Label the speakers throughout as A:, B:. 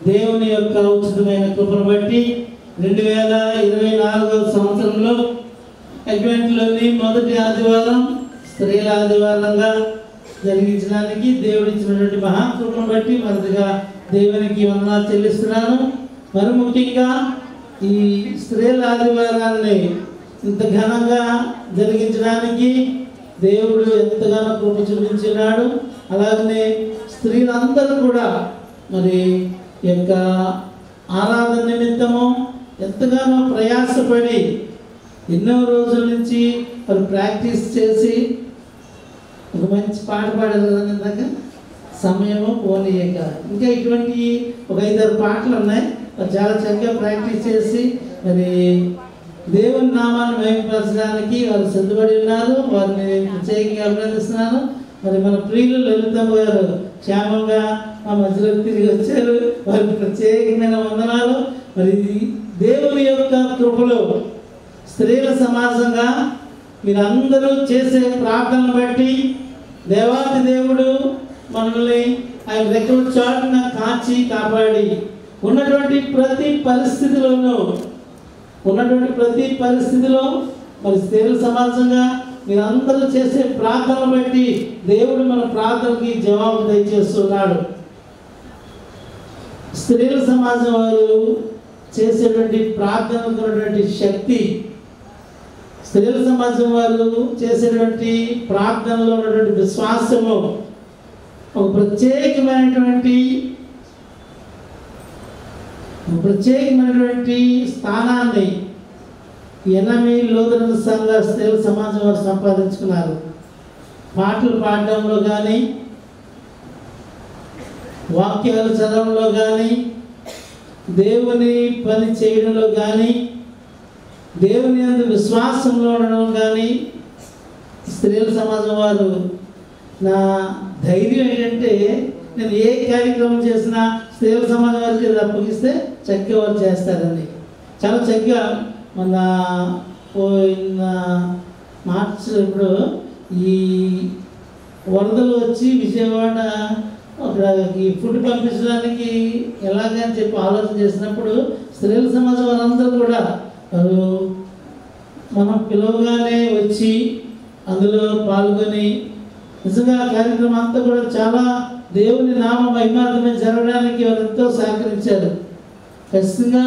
A: దేవుని యొక్క ఉచితమైన కృపను బట్టి 2024 సంవత్సరంలో అడ్వెంట్లోని మొదటి ఆదివారం స్త్రీల ఆదివారంగా జరిగించడానికి దేవుడు ఇచ్చినటువంటి మహాకృపను బట్టి మొదటిగా దేవునికి వందనాలు చెల్లిస్తున్నాను. మరి ముఖ్యంగా ఈ స్త్రీల ఆదివారాన్ని ఇంత ఘనంగా జరిగించడానికి దేవుడు ఎంతగానో కృప చూపించినాడు. అలాగనే స్త్రీలందరూ కూడా మరి యొక్క ఆరాధన నిమిత్తము ఎంతగానో ప్రయాసపడి ఎన్నో రోజుల నుంచి మరి ప్రాక్టీస్ చేసి ఒక మంచి పాట పాడారు కదా ఇందాక, సమయము పోనీయక. ఇంకా ఇటువంటి ఒక 5-6 పాటలు ఉన్నాయి. చాలా చక్కగా ప్రాక్టీస్ చేసి మరి దేవుని నామాన్ని మహిమపరచడానికి వారు సిద్ధపడి ఉన్నారు. వారిని ప్రత్యేకంగా అభినందిస్తున్నాను. మరి మన ప్రియులు లలితమ్మ గారు క్షేమంగా మా మధ్యలో తిరిగి వచ్చారు. వారికి ప్రత్యేకమైన వందనాలు. మరి దేవుని యొక్క కృపలో స్త్రీల సమాజంగా మీరందరూ చేసే ప్రార్థనను బట్టి దేవాది దేవుడు మనల్ని ఆయన రెక్కల చాటున కాచి కాపాడి ఉన్నటువంటి ప్రతి పరిస్థితిలో మరి స్త్రీల సమాజంగా మీరందరూ చేసే ప్రార్థనను బట్టి దేవుడు మన ప్రార్థనకి జవాబు దయచేస్తున్నాడు. స్త్రీల సమాజం వారు చేసేటువంటి ప్రార్థనకు ఉన్నటువంటి శక్తి, స్త్రీల సమాజం వారు చేసేటువంటి ప్రార్థనలో ఉన్నటువంటి విశ్వాసము ఒక ప్రత్యేకమైనటువంటి స్థానాన్ని ఎనమి లోదన సంఘ స్త్రీల సమాజం వారు సంపాదించుకున్నారు. పాటలు పాడడంలో కానీ, వాక్యాలు చదవడంలో కానీ, దేవుని పని చేయడంలో కానీ, దేవుని యందు విశ్వాసంలో ఉండడం కానీ స్త్రీల సమాజం వారు నా ధైర్యం ఏంటంటే నేను ఏ కార్యక్రమం చేసినా స్త్రీల సమాజం వారికి అప్పగిస్తే చక్కగా వారు చేస్తారని. చాలా చక్కగా మన పోయిన మార్చి ఇప్పుడు ఈ వరదలు వచ్చి విజయవాడ అక్కడికి ఫుడ్ పంపించడానికి ఎలాగని చెప్పి ఆలోచన చేసినప్పుడు స్త్రీల సమాజం వారందరూ కూడా మనం పిలవగానే వచ్చి అందులో పాల్గొని నిజంగా కార్యక్రమం అంతా కూడా చాలా దేవుని నామ మహిమార్థమే జరగడానికి వారు ఎంతో సహకరించారు. ఖచ్చితంగా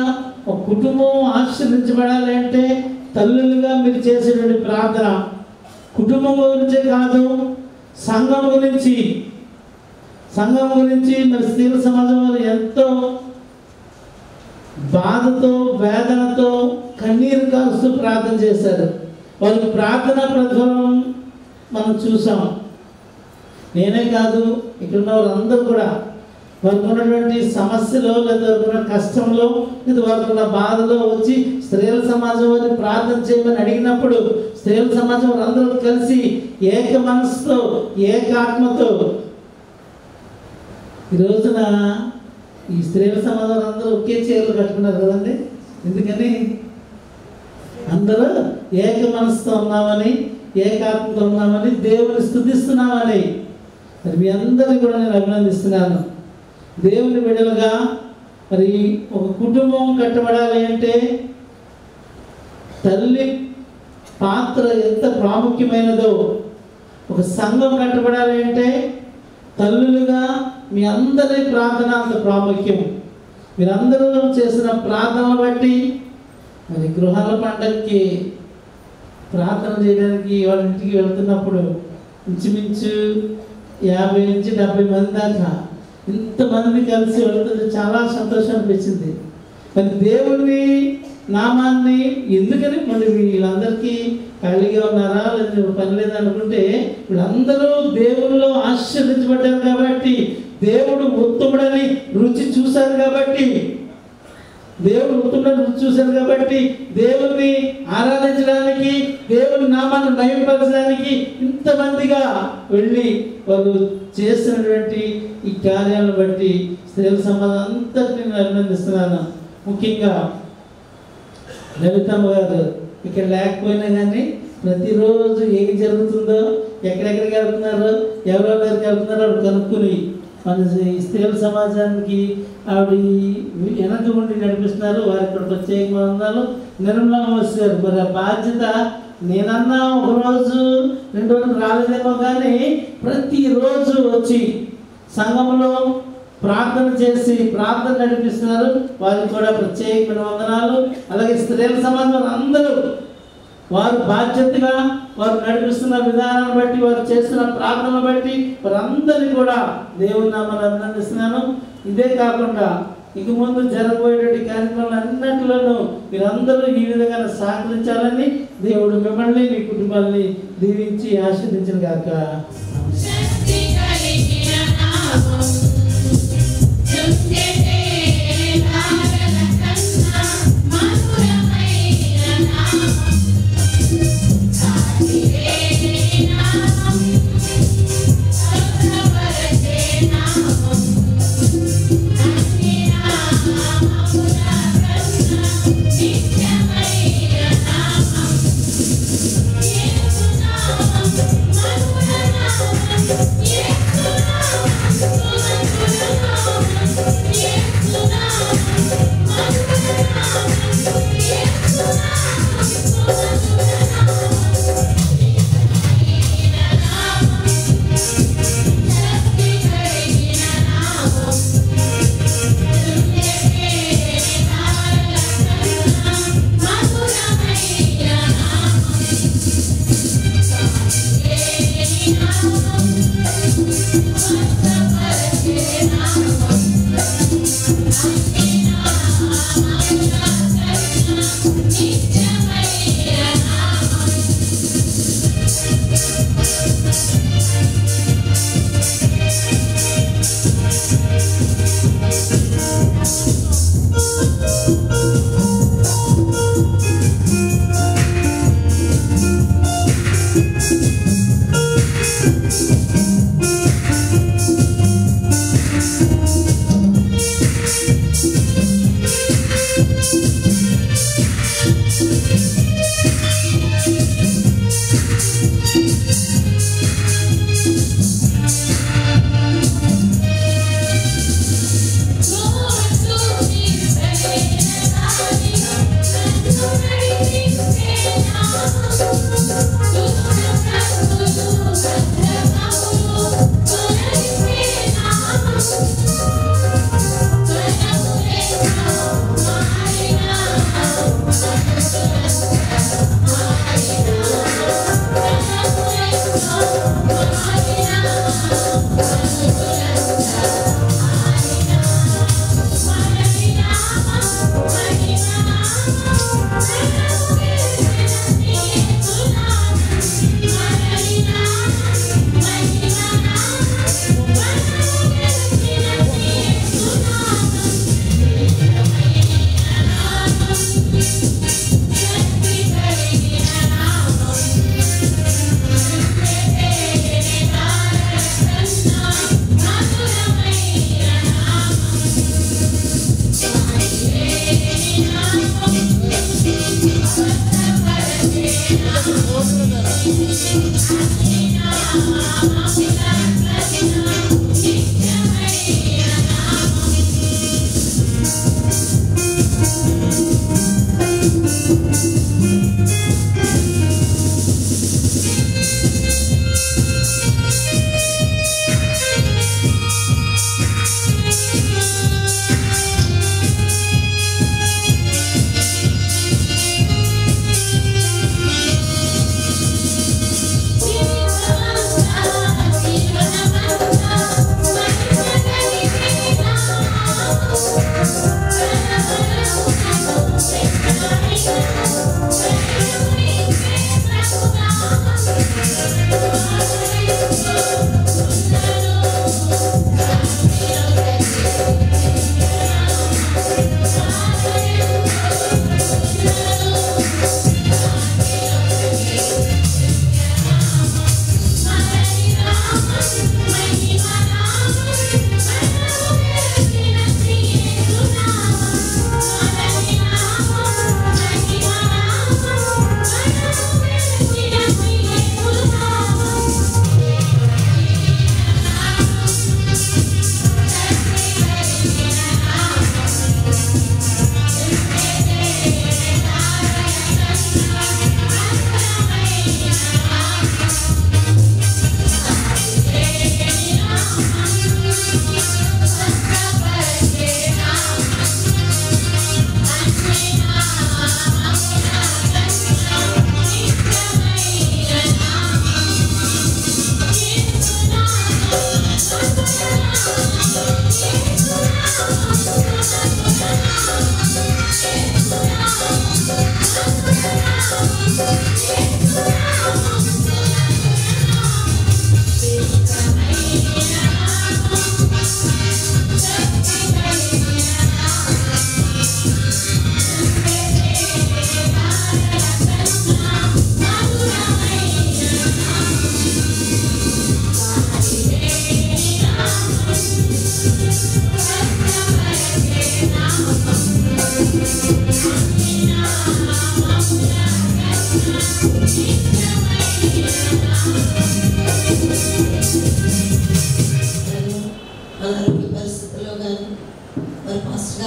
A: ఒక కుటుంబం ఆశీర్వదించబడాలి అంటే తల్లులుగా మీరు చేసేటువంటి ప్రార్థన కుటుంబం గురించే కాదు, సంఘం గురించి మరి స్త్రీల సమాజం వారు ఎంతో బాధతో వేదనతో కన్నీరు కాస్తూ ప్రార్థన చేశారు. వారికి ప్రార్థన ప్రతిఫలం మనం చూసాం. నేనే కాదు, ఇక్కడ ఉన్న వారందరూ కూడా వారికి ఉన్నటువంటి సమస్యలో లేదా వారికి ఉన్న కష్టంలో లేదా వారికి ఉన్న బాధలో వచ్చి స్త్రీల సమాజం వారిని ప్రార్థన చేయమని అడిగినప్పుడు స్త్రీల సమాజం అందరూ కలిసి ఏక మనసుతో ఏకాత్మతో ఈ రోజున ఈ స్త్రీల సమాజం అందరూ ఒకే చీరలు కట్టుకున్నారు కదండి. ఎందుకని అందరూ ఏక మనసుతో ఉన్నామని ఏకాత్మతో ఉన్నామని దేవుని స్తుతిస్తున్నామని. మరి మీ అందరినీ కూడా నేను అభినందిస్తున్నాను. దేవుని బిడ్డలుగా మరి ఒక కుటుంబం కట్టబడాలి అంటే తల్లి పాత్ర ఎంత ప్రాముఖ్యమైనదో, ఒక సంఘం కట్టబడాలి అంటే తల్లులుగా మీ అందరి ప్రార్థన అంత ప్రాముఖ్యం. మీరందరూ చేసిన ప్రార్థనలు బట్టి మరి గృహాల పండగకి ప్రార్థన చేయడానికి వాళ్ళ ఇంటికి వెళ్తున్నప్పుడు ఇంచుమించు 50 నుంచి 70 మంది దాకా ఇంతమంది కలిసి వెళ్తుంటే చాలా సంతోషం అనిపించింది. మరి దేవుని నామాన్ని ఎందుకని మరి వీళ్ళందరికీ ఖాళీగా ఉన్నారా లేదా పని లేదనుకుంటే వీళ్ళందరూ దేవుల్లో ఆశీర్వదించబడ్డారు కాబట్టి, దేవుడు ఉత్తముడని రుచి చూశారు కాబట్టి, దేవుణ్ణి ఆరాధించడానికి, దేవుని నామాన్ని మహిమపరచడానికి ఇంతమందిగా వెళ్ళి వారు చేసినటువంటి ఈ కార్యాలను బట్టి స్త్రీల సమాజం అంతటిని నేను అభినందిస్తున్నాను. ముఖ్యంగా లలితమ్మ గారు ఇక్కడ లేకపోయినా కానీ ప్రతిరోజు ఏం జరుగుతుందో, ఎక్కడెక్కడికి వెళ్తున్నారో, ఎవరెవరి దగ్గరికి వెళ్తున్నారో ఆవిడ కనుక్కుని మన స్త్రీల సమాజానికి ఆవిడ వెనక ఉండి నడిపిస్తున్నారు. వారికి ఇక్కడ ప్రత్యేకంగా ఉన్నారు. నిర్మలంగా వచ్చారు. మరి ఆ బాధ్యత నేనన్నా ఒక రోజు 2 రోజులు రాలేదేమో కానీ ప్రతిరోజు వచ్చి సంఘంలో ప్రార్థన చేసి ప్రార్థన నడిపిస్తున్నారు. వారికి కూడా ప్రత్యేకమైన వందనాలు. అలాగే స్త్రీల సమాజం అందరూ వారు బాధ్యతగా వారు నడిపిస్తున్న విధానాన్ని బట్టి, వారు చేస్తున్న ప్రార్థనలు బట్టి వారందరినీ కూడా దేవుని నామాన్ని అభినందిస్తున్నాను. ఇదే కాకుండా ఇక ముందు జరగబోయేటువంటి కార్యక్రమాలు అన్నింటిలోనూ మీరందరూ ఈ విధంగా సహకరించాలని దేవుడు మిమ్మల్ని మీ కుటుంబాన్ని దీవించి ఆశీర్వదించిన గాక.
B: Yeah.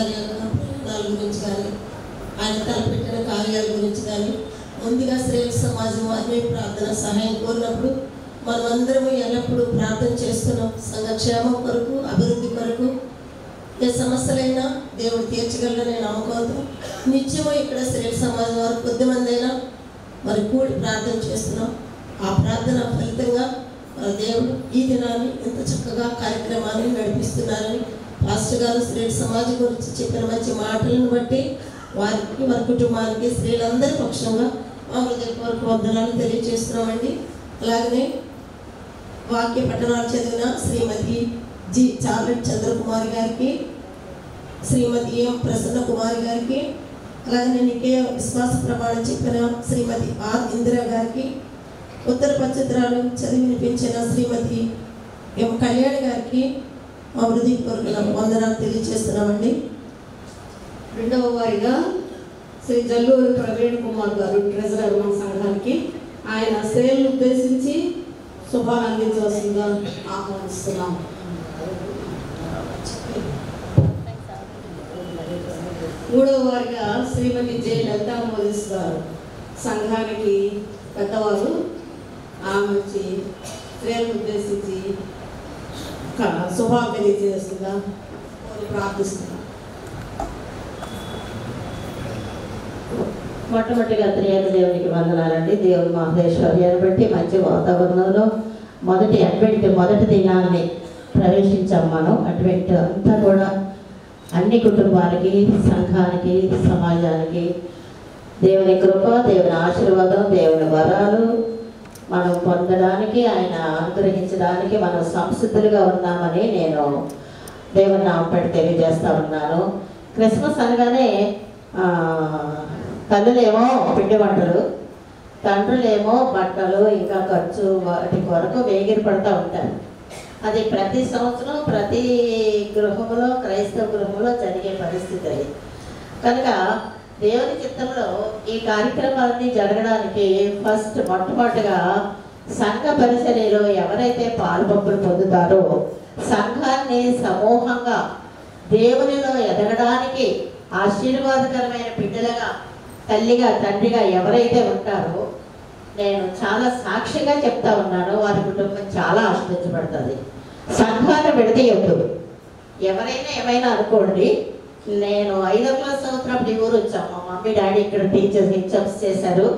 B: గారి యొక్క ప్రయాణాల గురించి కానీ ఆయన తలపెట్టిన కార్యాల గురించి కానీ ముందుగా శ్రేయ సమాజం ఆత్మీయ ప్రార్థన సహాయం కోరినప్పుడు మనమందరము ఎల్లప్పుడూ ప్రార్థన చేస్తున్నాం. సంఘక్షేమం కొరకు, అభివృద్ధి కొరకు, ఏ సమస్యలైనా దేవుడు తీర్చగలరనే నమ్మకంతో నిత్యము ఇక్కడ శ్రేయ సమాజం వారు కొద్దిమంది అయినా మరి కూడి ప్రార్థన చేస్తున్నాం. ఆ ప్రార్థన ఫలితంగా దేవుడు ఈ దినాన్ని ఇంత చక్కగా కార్యక్రమాన్ని నడిపిస్తున్నారని పాస్టర్ గారు శ్రేయ సమాజం గురించి చెప్పిన మంచి మాటలను బట్టి వారికి, వారి కుటుంబానికి, స్త్రీలందరి పక్షంగా మా హృదయపూర్వక వందనాలు తెలియజేస్తున్నామండి. అలాగనే వాక్య పట్టణాలు చదివిన శ్రీమతి జి చార్లెట్ చంద్రకుమారి గారికి, శ్రీమతి ఎం ప్రసన్న కుమారి గారికి, అలాగనే నికే విశ్వాస ప్రమాణం చెప్పిన శ్రీమతి ఆర్ ఇందిరా గారికి, ఉత్తర పచ్చత్రాలు చదివి వినిపించిన శ్రీమతి ఎం కళ్యాణ్ గారికి మా హృదయపూర్వక వందనాలు తెలియజేస్తున్నామండి.
C: రెండవ వారిగా శ్రీ జల్లూరు ప్రవీణ్ కుమార్ గారు, ట్రెజరర్ మన సంఘానికి, ఆయన స్త్రీలను ఉద్దేశించి శుభాలు అందించవలసిందిగా ఆహ్వానిస్తున్నాం. మూడవ వారిగా శ్రీమతి జె లలితా మోదీస్ గారు, సంఘానికి పెద్దవారు, ఆమె వచ్చి స్త్రీలను ఉద్దేశించి శుభాలు తెలియజేస్తుందా ప్రార్థిస్తున్నాం.
D: మొట్టమొదటిగా త్రియేక దేవునికి వందనాలండి. దేవుని మహేశ్వర్యాన్ని బట్టి మంచి వాతావరణంలో మొదటి దినాన్ని ప్రవేశించాం మనం. అడ్వెంట్ అంతా కూడా అన్ని కుటుంబాలకి, సంఘానికి, సమాజానికి దేవుని కృప, దేవుని ఆశీర్వాదం, దేవుని వరాలు మనం పొందడానికి, ఆయన అనుగ్రహించడానికి మనం సంసిద్ధులుగా ఉన్నామని నేను దేవుని నామపడి తెలియజేస్తా ఉన్నాను. క్రిస్మస్ అనగానే తల్లులేమో పిండి వంటలు, తండ్రులేమో బట్టలు, ఇంకా ఖర్చు, వాటి కొరకు వేగిరి పడుతూ ఉంటారు. అది ప్రతి సంవత్సరం ప్రతి గృహంలో, క్రైస్తవ గృహంలో జరిగే పరిస్థితి అది. కనుక దేవుని చిత్తంలో ఈ కార్యక్రమాలన్నీ జరగడానికి మొట్టమొదటిగా సంఘ పరిచర్యలో ఎవరైతే పాలుపంపులు పొందుతారో, సంఘాన్ని సమూహంగా దేవునిలో ఎదగడానికి ఆశీర్వాదకరమైన బిడ్డలుగా, తల్లిగా, తండ్రిగా ఎవరైతే ఉంటారో, నేను చాలా సాక్షిగా చెప్తా ఉన్నాను, వారి కుటుంబం చాలా ఆశ్రయించబడుతుంది. సంఘాన్ని విడదీయొద్దు. ఎవరైనా ఏమైనా అనుకోండి. నేను 5వ క్లాస్ సంవత్సరం ఊరు వచ్చాము. మా మమ్మీ డాడీ ఇక్కడ టీచర్స్ చేశారు.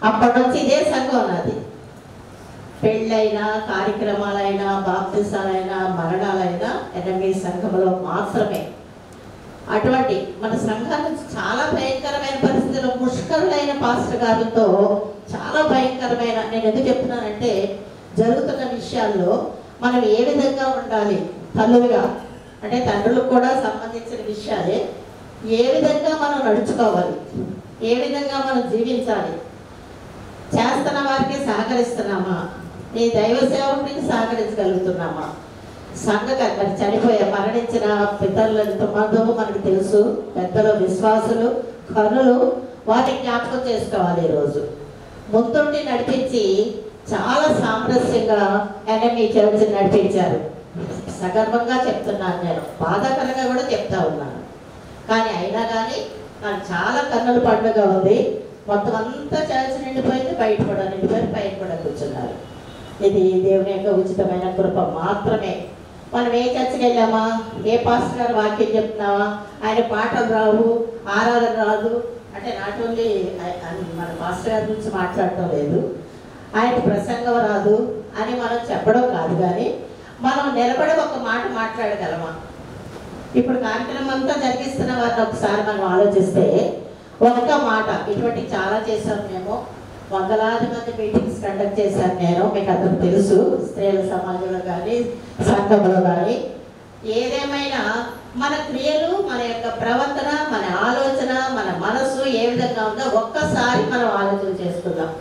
D: అప్పటి నుంచి ఇదే సంఘం నాది. పెళ్ళైనా, కార్యక్రమాలైనా, బాప్తిసాలైనా, మరణాలైనా ఎన్ఎంఈ సంఘంలో మాత్రమే. అటువంటి మన సంఘానికి చాలా భయంకరమైన పరిస్థితుల్లో పుష్కరులైన పాస్టర్ గారితో చాలా భయంకరమైన, నేను ఎందుకు చెప్తున్నానంటే, జరుగుతున్న విషయాల్లో మనం ఏ విధంగా ఉండాలి, తల్లులుగా అంటే తండ్రులకు కూడా సంబంధించిన విషయాలే, ఏ విధంగా మనం నడుచుకోవాలి, ఏ విధంగా మనం జీవించాలి, చేస్తున్న వారికి సహకరిస్తున్నామా, నీ దైవ సేవకునికి సహకరించగలుగుతున్నామా, సంఘకర్తలు చనిపోయే మరణించిన పితరులు ఎంతమందో మనకు తెలుసు, పెద్దలు, విశ్వాసులు, కనులు, వాటిని జ్ఞాపకం చేసుకోవాలి. ఈరోజు ముందుండి నడిపించి చాలా సామరస్యంగా ఎన్ఎంఈ చర్చ్ నడిపించారు. సగర్వంగా చెప్తున్నాను, నేను బాధాకరంగా కూడా చెప్తా ఉన్నాను. కానీ అయినా కానీ నాకు చాలా కన్నుల పండుగ ఉంది. మొత్తం అంతా చర్చ్ నిండిపోయింది, బయట కూడా నిండిపోయి, పైన కూడా కూర్చున్నారు. ఇది దేవుని యొక్క ఉచితమైన కృప మాత్రమే. మనం ఏ చర్చకి వెళ్ళామా, ఏ పాస్టర్ గారు వాక్యం చెప్తున్నావా, ఆయన పాటలు రావు, ఆరాధన రాదు అంటే, నాట్ ఓన్లీ మన పాస్టర్ గారి గురించి మాట్లాడటం లేదు, ఆయన ప్రసంగం రాదు అని మనం చెప్పడం కాదు, కానీ మనం నిలబడి ఒక మాట మాట్లాడగలమా? ఇప్పుడు కార్యక్రమం అంతా జరిగిస్తున్న వారిని ఒకసారి మనం ఆలోచిస్తే, ఒక్క మాట, ఇటువంటి చాలా చేశాం మేము, వందలాది మంది మీటింగ్స్ కండక్ట్ చేశాను నేను, మీకు అందరూ తెలుసు, స్త్రీల సమాజంలో కానీ, సంఘంలో కానీ. ఏదేమైనా మన క్రియలు, మన యొక్క ప్రవర్తన, మన ఆలోచన, మన మనసు ఏ విధంగా ఉందో ఒక్కసారి మనం ఆలోచన చేసుకుందాం.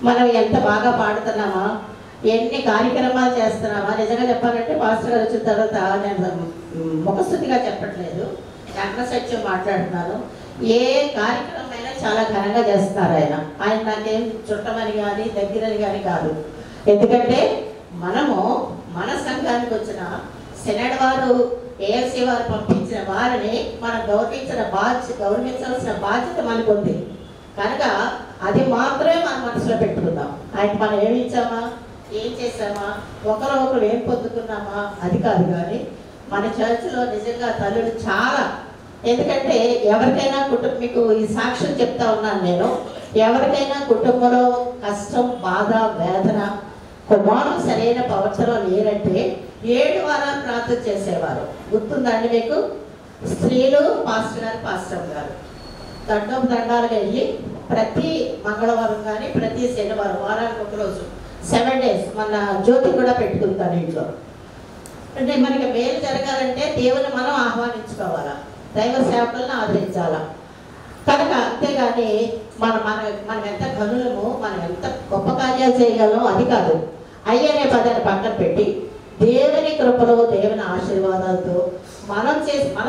D: మనం ఎంత బాగా పాడుతున్నామా, ఎన్ని కార్యక్రమాలు చేస్తున్నామా. నిజంగా చెప్పాలంటే పాస్టర్ గారు వచ్చిన తర్వాత నేను ముఖస్థుతిగా చెప్పట్లేదు, జ్ఞాన సత్యం మాట్లాడుతున్నాను. ఏ కార్యక్రమం అయినా చాలా ఘనంగా చేస్తున్నారు ఆయన నాకేం చుట్టమని కానీ దగ్గరని కానీ కాదు. ఎందుకంటే మనము మన సంఘానికి వచ్చిన సెనెడ్ వారు ఏఎల్సీ వారు పంపించిన వారిని మనం గౌరవించాల్సిన బాధ్యత మనకు ఉంది. కనుక అది మాత్రమే మన మనసులో పెట్టుకుందాం. ఆయనకి మనం ఏమి ఇచ్చామా, ఏం చేసామా, ఒకరు ఏం పొందుకున్నామా అది కాదు. కానీ మన చర్చిలో నిజంగా తల్లులు చాలా, ఎందుకంటే ఎవరికైనా మీకు ఈ సాక్ష్యం చెప్తా ఉన్నాను నేను, ఎవరికైనా కుటుంబంలో కష్టం, బాధ, వేదన, కుమారుడు సరైన ప్రవర్తనలో లేరంటే 7 వారాలు ప్రార్థన చేసేవారు. గుర్తుందండి మీకు? స్త్రీలు పాస్టర్ గారు దండాలుగా వెళ్ళి ప్రతి మంగళవారం కానీ ప్రతి శనివారం, వారానికి ఒకరోజు 7 days మన జ్యోతి కూడా పెట్టుకుంటాను ఇంట్లో. అంటే మనకి మేలు జరగాలంటే దేవుని మనం ఆహ్వానించుకోవాలా, దైవ సేవకులను ఆదరించాలా. కనుక అంతేగాని మనం ఎంత గనులము, మనం ఎంత గొప్ప కార్యాలు చేయగలమో అది కాదు. అయ్యనే పదాన్ని పక్కన పెట్టి దేవుని కృపలో, దేవుని ఆశీర్వాదాలతో మన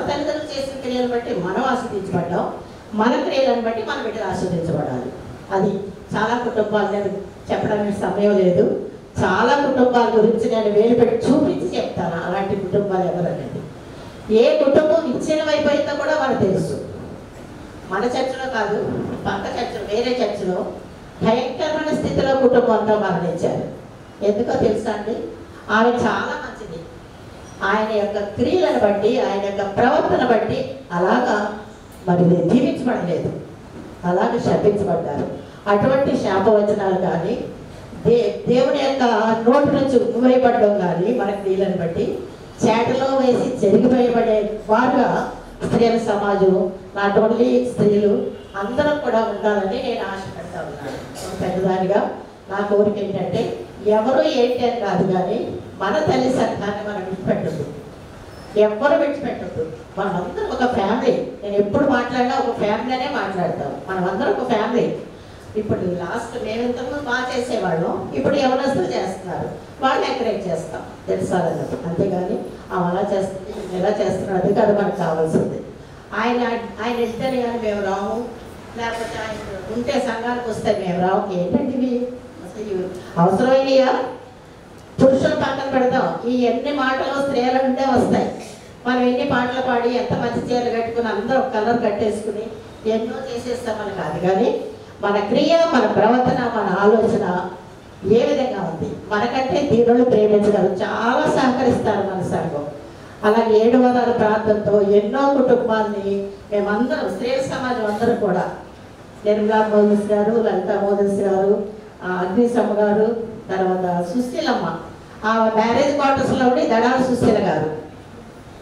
D: తల్లిదండ్రులు చేసిన క్రియలను బట్టి మనం ఆస్వాదించబడ్డాం, మన క్రియలను బట్టి మన బిడ్డలు ఆస్వాదించబడాలి. అది చాలా కుటుంబాలు, నేను చెప్పడానికి సమయం లేదు, చాలా కుటుంబాల గురించి నేను వేలు పెట్టి చూపించి చెప్తాను అలాంటి కుటుంబాలు ఎవరనేది. ఏ కుటుంబం విచ్ఛిన్నం అయిపోయిందో కూడా మనకు తెలుసు. మన చర్చలో కాదు, పక్క చర్చలో, వేరే చర్చలో భయంకరమైన స్థితిలో కుటుంబం అంతా మరణించారు. ఎందుకో తెలుసా అండి? ఆమె చాలా మంచిది. ఆయన యొక్క క్రియలను బట్టి, ఆయన యొక్క ప్రవర్తన బట్టి అలాగా మరి దీవించబడలేదు, అలాగే శపించబడ్డారు. అటువంటి శాపవచనాలు కానీ దేవుని యొక్క నోటి నుంచి ఉమ్మేయబడడం కానీ మన క్రియలను బట్టి చేటలో వేసి చెరిగిపోయబడే వారుగా స్త్రీల సమాజం, నాట్ ఓన్లీ స్త్రీలు అందరూ కూడా ఉండాలని నేను ఆశపడతా ఉన్నాను. పెద్దదానిగా నా కోరిక ఏంటంటే ఎవరు ఏంటి అని కాదు, కానీ మన తల్లి సంఘాన్ని మనం విడిచిపెట్టద్దు, ఎవ్వరు విడిచిపెట్టద్దు. మనమందరం ఒక ఫ్యామిలీ. నేను ఎప్పుడు మాట్లాడినా ఒక ఫ్యామిలీనే మాట్లాడతాం. మనమందరం ఒక ఫ్యామిలీ. ఇప్పుడు లాస్ట్ మేమెంతకు బాగా చేసేవాళ్ళం, ఇప్పుడు ఎవరొస్తూ చేస్తున్నారు, వాళ్ళని ఎంకరేజ్ చేస్తాం తెలుసాలన్నట్టు. అంతేగాని అలా చేస్తుంది, ఎలా చేస్తున్నాడు అది కాదు మనకు కావాల్సింది. ఆయన ఇద్దరు కానీ మేము రాము, లేకపోతే ఆయన ఉంటే సంఘానికి వస్తే మేము రాము. ఏంటంటే ఇవి అసలు అవసరమైనయా? పురుషులు పక్కన పెడతాం, ఈ ఎన్ని మాటలు స్త్రీల నుండే వస్తాయి. మనం ఎన్ని పాటలు పాడి ఎంత మంచి చీరలు కట్టుకుని అందరూ కలర్ కట్టేసుకుని ఎన్నో చేసేస్తాం అని కాదు. కానీ మన క్రియ, మన ప్రవర్తన, మన ఆలోచన ఏ విధంగా ఉంది, మనకంటే దీనులు ప్రేమించగలరు, చాలా సహకరిస్తారు మన సంఘం. అలాగే 7 వారాల ప్రార్థనతో ఎన్నో కుటుంబాన్ని మేమందరం, స్త్రీల సమాజం అందరూ కూడా, నిర్మలా మోదస్ గారు, లలితా మోదస్ గారు, అగ్నిశమ్మ గారు, తర్వాత సుశీలమ్మ, ఆ మ్యారేజ్ క్వార్టర్స్లో ఉండి దడాల సుశీల గారు,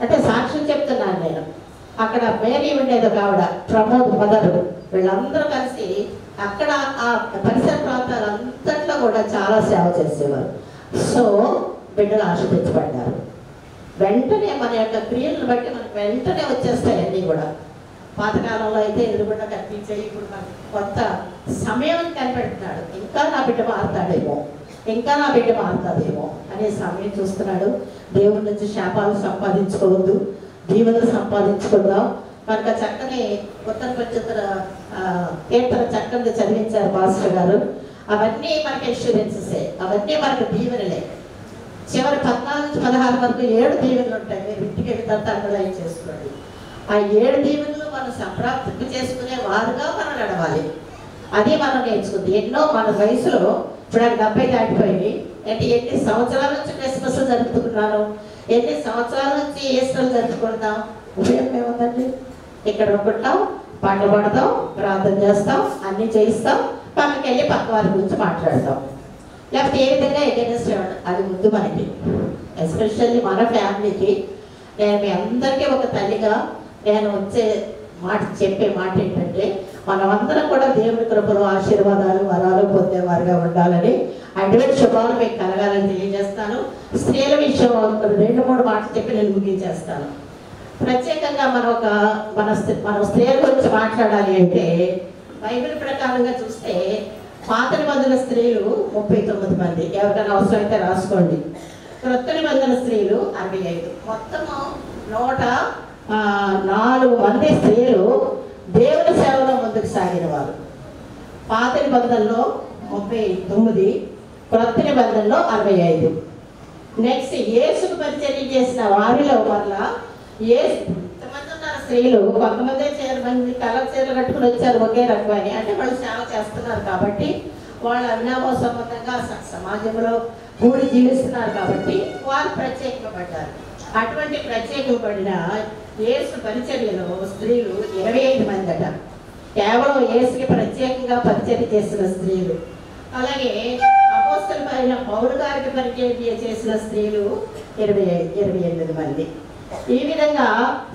D: అంటే సాక్ష్యం చెప్తున్నాను నేను. అక్కడ మేరీ ఉండేది ఒక ఆవిడ, ప్రమోద్ మదరు, వీళ్ళందరూ కలిసి అక్కడ ఆ పరిసర ప్రాంతాలు అంతట్లో కూడా చాలా సేవ చేసేవారు. సో బిడ్డలు ఆశీర్వదించబడ్డారు. వెంటనే మన యొక్క క్రియలను బట్టి మనకు వెంటనే వచ్చేస్తాయి అన్నీ కూడా. పాతకాలంలో అయితే ఎదురుగుండా కనిపించాయి, ఇప్పుడు మనకు కొంత సమయం కనిపెడుతున్నాడు. ఇంకా నా బిడ్డ మారుతాడేమో, ఇంకా నా బిడ్డ మారుతాడేమో అనే సమయం చూస్తున్నాడు. దేవుడి నుంచి శాపాలు సంపాదించుకోవద్దు, దీవెనలు సంపాదించుకుందాం. కనుక చక్కని ఉత్తర పచ్చతర కీర్తన చక్కగా చదివించారు మాస్టర్ గారు. అవన్నీ మనకి ఇన్సూరెన్సెసే, అవన్నీ మనకు దీవెనలే. చివరి 14 నుంచి 16 వరకు 7 దీవెనలు ఉంటాయి. మీరు ఇంటికి వెళ్ళిన అండర్లైన్ చేసుకోండి. ఆ 7 దీవెనలు మనం సంప్రాప్తి చేసుకునే వారుగా మనం నడవాలి. అది మనం నేర్చుకుంది. ఎన్నో మన వయసులో ఇప్పుడు 70 దాటిపోయింది అంటే ఎన్ని సంవత్సరాల నుంచి క్రిస్మస్ జరుపుకుంటున్నాను, ఎన్ని సంవత్సరాల నుంచి ఈస్టర్లు జరుపుకుంటాం. ఉపయోగం ఏముందండి? ఇక్కడ ఉంటున్నాం, పాటలు పాడతాం, ప్రార్థన చేస్తాం, అన్నీ చేయిస్తాం, పక్కకి వెళ్ళి పక్క వారి గురించి మాట్లాడతాం, లేకపోతే ఏ విధంగా ఎగెన్స్ట్ అది ముందు మనకి. ఎస్పెషల్లీ మన ఫ్యామిలీకి నేను మీ అందరికీ ఒక తల్లిగా నేను చెప్పే మాట ఏంటంటే మనమందరం కూడా దేవుని కృపలో ఆశీర్వాదాలు, వరాలు పొందేవారుగా ఉండాలని, అటువంటి శుభాలు మీకు కలగాలని తెలియజేస్తాను. స్త్రీల విషయం 2-3 మాటలు చెప్పి నేను ముగించేస్తాను. ప్రత్యేకంగా మనం స్త్రీల గురించి మాట్లాడాలి అంటే బైబిల్ ప్రకారంగా చూస్తే పాత నిబంధన స్త్రీలు 39 మంది. ఎవరికైనా అవసరమైతే రాసుకోండి. క్రొత్త నిబంధన స్త్రీలు 65. మొత్తము 104 మంది స్త్రీలు దేవుని సేవలో ముందుకు సాగిన వారు. పాత నిబంధనలో 39, క్రొత్త నిబంధనలో 65. నెక్స్ట్ యేసుకు పరిచర్య చేసిన వారిలో వల్ల ఇంతమంది ఉన్నారు స్త్రీలు, కొంతమంది మంది కలర్ చీరలు కట్టుకుని వచ్చారు ఒకే రకమని, అంటే వాళ్ళు సేవ చేస్తున్నారు కాబట్టి, వాళ్ళు అవినాభావ సంబంధంగా సమాజంలో కూడి జీవిస్తున్నారు కాబట్టి వారు ప్రత్యేకపడ్డారు. అటువంటి ప్రత్యేకపడిన యేసు పరిచర్యలో స్త్రీలు 25 మంది అట. కేవలం యేసుకి ప్రత్యేకంగా పరిచర్య చేసిన స్త్రీలు. అలాగే అపోస్తలుడైన పౌలు గారికి పరిచర్య చేసిన స్త్రీలు 28 మంది. ఈ విధంగా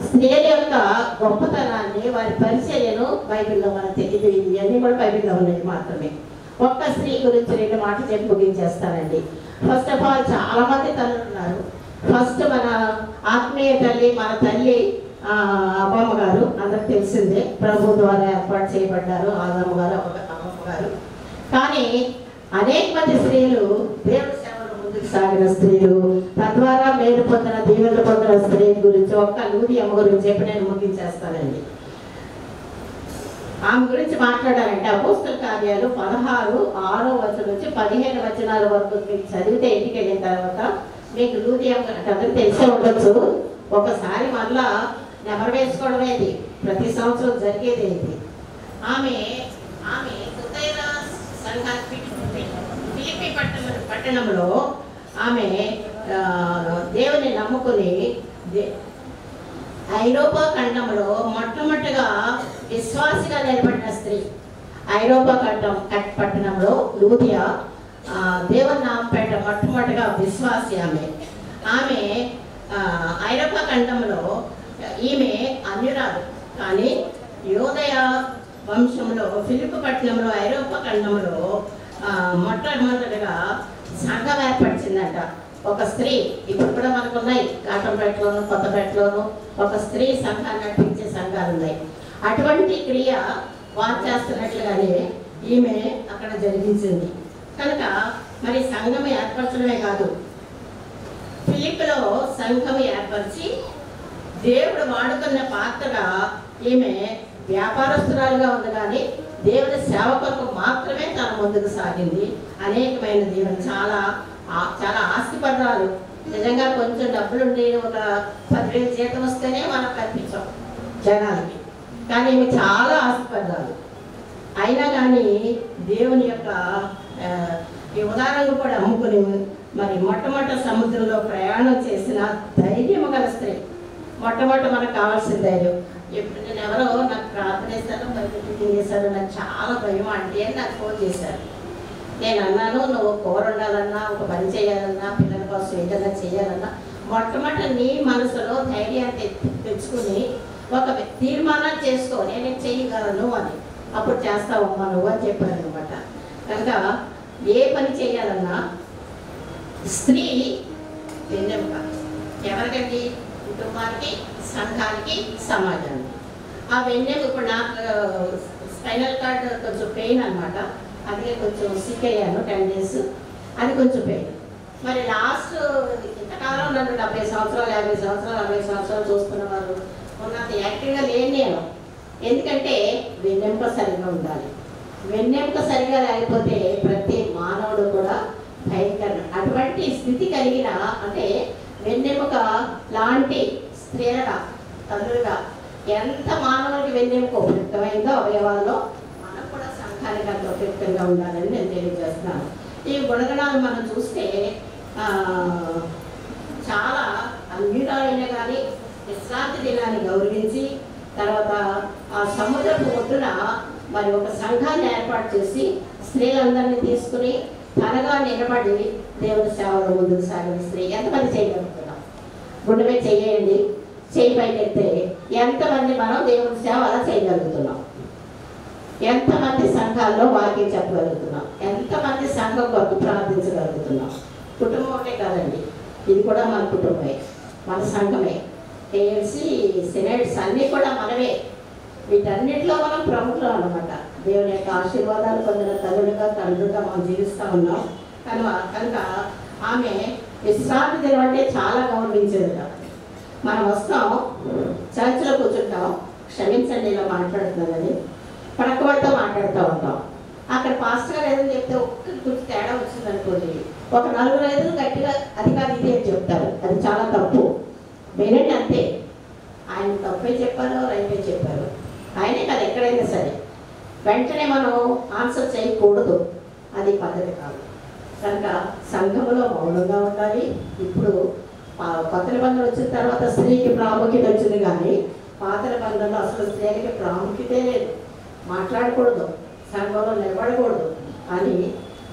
D: స్త్రీల యొక్క గొప్పతనాన్ని, వారి పరిచర్యను బైబిల్లో మనం తెలియదు. ఇవన్నీ కూడా బైబిల్లో ఉన్నాయి మాత్రమే. ఒక్క స్త్రీ గురించి 2 మాటలు చెప్పి ముగించేస్తానండి. ఫస్ట్ ఆఫ్ ఆల్ చాలా మంది తల్లులు ఉన్నారు. ఫస్ట్ మన ఆత్మీయ తల్లి, మన తల్లి అమ్మమ్మ గారు, అందరికి తెలిసిందే. ప్రభు ద్వారా ఏర్పాటు చేయబడ్డారు ఆదమ్మ గారు, అమ్మమ్మ గారు. కానీ అనేక మంది స్త్రీలు దేవుడి సేవలు ముందుకు సాగిన స్త్రీలు, తద్వారా మేలు పొందిన, దీవెనలు పొందిన స్త్రీ గురించి ఒక్క లూది అమ్మ గురించి చెప్పి నేను ముగించేస్తానండి. ఆమె గురించి మాట్లాడాలంటే అపోస్తల కార్యాలు 16:6 నుంచి 15 వచనాల వరకు మీకు చదివితే ఇంటికి వెళ్ళిన తర్వాత మీకు లూది అమ్మ అందరికి తెలిసే ఉండొచ్చు. ఒకసారి మళ్ళా నెమరు వేసుకోవడమే ఇది, ప్రతి సంవత్సరం జరిగేది ఇది. ఆమె సుతైర సంఘానికి ఫిలిప్పీ పట్టణంలో ఆమె దేవుని నమ్ముకుని ఐరోపా ఖండంలో మొట్టమొదటిగా విశ్వాసిగా నిలబడిన స్త్రీ. ఐరోపా పట్టణంలో లూదియా దేవుని నామపేట మొట్టమొదటిగా విశ్వాసి ఆమె ఐరోపా ఖండంలో ఈమె అన్యురాలు. కానీ యోదయ వంశంలో ఫిలిప్పీ పట్టణంలో ఐరోపా ఖండంలో మొట్టమొదటిగా సంఘం ఏర్పరిచిందట ఒక స్త్రీ. ఇప్పుడు కూడా మనకు ఉన్నాయి, కాటంపేటలోను కొత్తపేటలోను ఒక స్త్రీ సంఘాన్ని నడిపించే సంఘాలు ఉన్నాయి. అటువంటి క్రియ వారు చేస్తున్నట్లుగానే ఈమె అక్కడ జరిగించింది. కనుక మరి సంఘం ఏర్పరచడమే కాదు, ఫిలిప్పీలో సంఘం ఏర్పరిచి దేవుడు వాడుతున్న పాత్రగా ఈమె వ్యాపారస్తురాలుగా ఉంది. కానీ దేవుని సేవ కొరకు మాత్రమే తన ముందుకు సాగింది. అనేకమైన దేవుని చాలా ఆస్తిపడ్డారు. నిజంగా కొంచెం డబ్బులుండి ఒక 10,000 జీతం వస్తేనే మనం కనిపించాం జనాలకి. కానీ ఈమె చాలా ఆస్తిపడ్డారు. అయినా కానీ దేవుని యొక్క ఈ ఉదాహరణ కూడా అమ్ముకుని మరి మొట్టమొదటి సముద్రంలో ప్రయాణం చేసిన ధైర్యం గల స్త్రీ. మొట్టమొదటి మనకు కావాల్సిన ధైర్యం. ఎప్పుడు నేను ఎవరో నాకు ప్రార్థన చేశారు, బయట చేశారు, నాకు చాలా భయం అంటే అని నాకు ఫోన్ చేశారు. నేను అన్నాను, నువ్వు కూర ఉండాలన్నా, ఒక పని చేయాలన్నా, పిల్లల కోసం ఏదైనా చేయాలన్నా మొట్టమొదటి నీ మనసులో ధైర్యాన్ని తెచ్చుకుని ఒక తీర్మానం చేసుకో, నేనేం చేయగలను అని. అప్పుడు చేస్తావమ్మా నువ్వు అని చెప్పాను అనమాట. కనుక ఏ పని చేయాలన్నా స్త్రీ వెన్నెముక. ఎవరికండి? కుటుంబానికి, సంఘానికి, సమాజానికి. ఆ వెన్నెముక. ఇప్పుడు నాకు స్పైనల్ కార్డ్ కొంచెం పెయిన్ అనమాట. అందుకే కొంచెం సిక్ అయ్యాను 10 days. అది కొంచెం పెయిన్. మరి లాస్ట్ ఇంతకాలం నన్ను 70 సంవత్సరాలు, 50 సంవత్సరాలు, 60 సంవత్సరాలు చూసుకున్న వారు ఉన్నంత యాక్టివ్గా లేని నేను. ఎందుకంటే వెన్నెముక సరిగా ఉండాలి. వెన్నెముక సరిగా లేకపోతే ప్రతి మానవుడు కూడా భయంకరం. అటువంటి స్థితి కలిగిన, అంటే వెన్నెముక లాంటి స్త్రీలుగా, తల్లులుగా ఎంత మానవుడికి వెన్నెముక ఉపయుక్తమైందో అవయవాల్లో మనం కూడా సంఘానికి అంత ఉపయుక్తంగా ఉండాలని నేను తెలియజేస్తున్నాను. ఈ గుణగణాలు మనం చూస్తే చాలా అన్యురాలైన కానీ విశ్రాంతి దినాన్ని గౌరవించి, తర్వాత ఆ సముద్రపు ఒడ్డున మరి ఒక సంఘాన్ని ఏర్పాటు చేసి స్త్రీలందరినీ తీసుకుని తనగా నిలబడి దేవుని సేవలో ముందుకు సాగిన స్త్రీ. ఎంతమంది చేయగలుగుతున్నాం? గుండె చేయండి, చేయి పైకెత్తే ఎంతమంది మనం దేవుని సేవ అలా చేయగలుగుతున్నాం? ఎంతమంది సంఘాల్లో వాక్యం చెప్పగలుగుతున్నాం? ఎంతమంది సంఘం కొరకు ప్రార్థించగలుగుతున్నాం? కుటుంబం ఒకటే కాదండి, ఇది కూడా మన కుటుంబమే, మన సంఘమే. కేఎల్సి, సినెట్స్ అన్నీ కూడా మనమే. వీటన్నిటిలో మనం ప్రముఖులు అన్నమాట. దేవుని యొక్క ఆశీర్వాదాలు పొందిన తల్లులుగా, తండ్రులుగా మనం జీవిస్తూ ఉన్నాం. కనుక ఆమె విశ్రాంతి దినం అంటే చాలా గౌరవించేది కాబట్టి మనం వస్తాం, చర్చిలో కూర్చుంటాం, క్షమించండి ఇలా మాట్లాడుతున్నానని పడకబడితో మాట్లాడుతూ ఉంటాం. అక్కడ పాస్టర్ గారు ఏదైనా చెప్తే ఒక్కరికి కొంచెం తేడా వచ్చింది అనుకోండి, ఒక 4 గట్టిగా అది కాదు ఇది అని చెప్తారు. అది చాలా తప్పు. వినండి అంతే. ఆయన తప్పే చెప్పారో రైటే చెప్పారు, ఆయనే కాదు ఎక్కడైనా సరే వెంటనే మనం ఆన్సర్ చేయకూడదు, అది పద్ధతి కాదు. కనుక సంఘంలో మౌనంగా ఉండాలి. ఇప్పుడు కొత్త నిబంధనలు వచ్చిన తర్వాత స్త్రీకి ప్రాముఖ్యత వచ్చింది, కానీ పాత నిబంధనలో అసలు స్త్రీకి ప్రాముఖ్యతే లేదు. మాట్లాడకూడదు, సంఘంలో నిలబడకూడదు. అని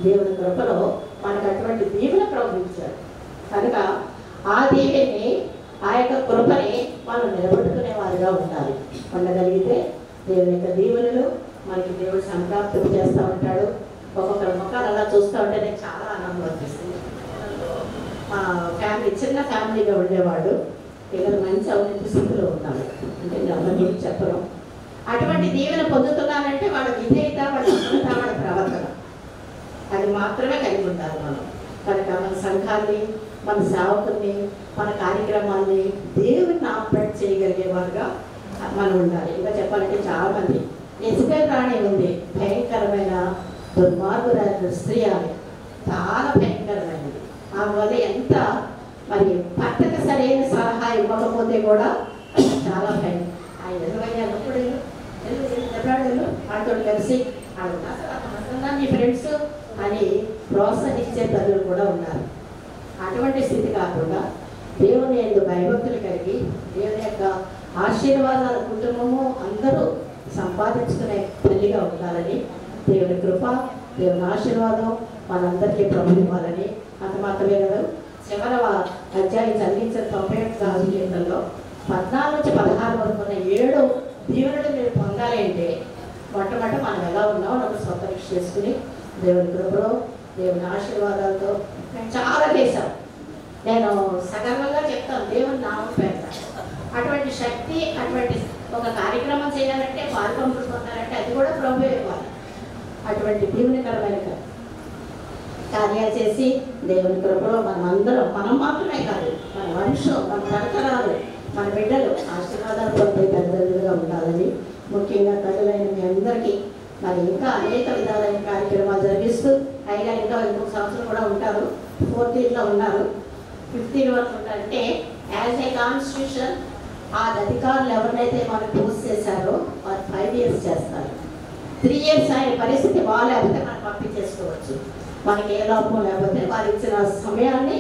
D: దేవుని కృపలో మనకు అటువంటి దీవెన ప్రవహించాడు. కనుక ఆ దీవెని, ఆ యొక్క కృపని మనం నిలబెట్టుకునే వారిగా ఉండాలి. ఉండగలిగితే దేవుని యొక్క దీవెనలు మనకి దేవుడు సంప్రాప్తి చేస్తూ ఉంటాడు. ఒక్కొక్కరి ముఖాలు అలా చూస్తూ ఉంటే నాకు చాలా ఆనందం అనిపిస్తుంది. మా ఫ్యామిలీ చిన్న ఫ్యామిలీగా ఉండేవాడు, పిల్లలు మంచి అవినీతి స్థితిలో ఉన్నాడు. అంటే అందరికీ చెప్పడం, అటువంటి దీవెన పొందుతున్నానంటే వాళ్ళ విధేయత, వాళ్ళ అమృత, వాళ్ళ ప్రవర్తన, అది మాత్రమే కలిగి ఉంటారు మనం. కనుక మన సంఘాన్ని, మన సేవకుల్ని, మన కార్యక్రమాన్ని దేవుని ఆపరేట్ చేయగలిగేవారుగా మనం ఉండాలి. ఇంకా చెప్పాలంటే చాలామంది ఎస్పేల్ రాణి ఉంది, భయంకరమైన దుర్మార్గురాలు స్త్రీ. ఆమె చాలా భయంకరమైనది. ఆమె వల్ల ఎంత మరి భర్తకు సరైన సలహా ఇవ్వకపోతే కూడా చాలా భయం. ఆయన ఎదురయ్యాడు వాటితో కలిసి అసలు నీ ఫ్రెండ్స్ అని ప్రోత్సహించే తల్లులు కూడా ఉన్నారు. అటువంటి స్థితి కాకుండా దేవుని యందు భయభక్తులు కలిగి దేవుని యొక్క ఆశీర్వాదాల కుటుంబము అందరూ సంపాదించుకునే తల్లిగా ఉండాలని దేవుని కృప, దేవుని ఆశీర్వాదం మనందరికీ ప్రభు ఇవ్వాలని. అంత మాత్రమే కదా, చివరవ అధ్యాయం చదివించిన 91 గీతంలో 14 నుంచి 16 వరకు ఉన్న 7 దీవెనలు మీరు పొందాలి అంటే మొట్టమొదట మనం ఎలా ఉన్నామో నాకు స్వపరీక్ష చేసుకుని దేవుని కృపలో, దేవుని ఆశీర్వాదాలతో నేను చాలా చేశాను. నేను సగర్వంగా చెప్తాను దేవుని నామం పెడతాను. అటువంటి శక్తి, అటువంటి ఒక కార్యక్రమం చేయాలంటే పాల్పంపులు పొందాలంటే అది కూడా ప్రభు ఇవ్వాలి. అటువంటి దీవెనకరమైన కార్యాలు చేసి దేవుని కృపలో మనం మాత్రమే కాదు, మన వంశం, మన తరతరాలు, మన బిడ్డలు ఆశీర్వాదాలు పొందే తల్లిదండ్రులుగా ఉండాలని, ముఖ్యంగా తల్లులైన మీ అందరికీ మరి ఇంకా అనేక విధాలైన కార్యక్రమాలు జరిగిస్తూ అయినా ఇంకా ఇంకొక సంవత్సరం కూడా ఉంటారు. 14లో ఉన్నారు, 15 వరకు ఉంటారంటే యాజ్ ఏ కాన్స్టిట్యూషన్ ఆ అధికారులు ఎవరినైతే మనకు పోస్ట్ చేశారో వారు 5 years చేస్తారు. 3 years అయిన పరిస్థితి వాళ్ళు లేకపోతే మనం పంపించేసుకోవచ్చు. మనకి ఏ లోపం లేకపోతే వారు ఇచ్చిన సమయాన్ని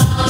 E: Oh,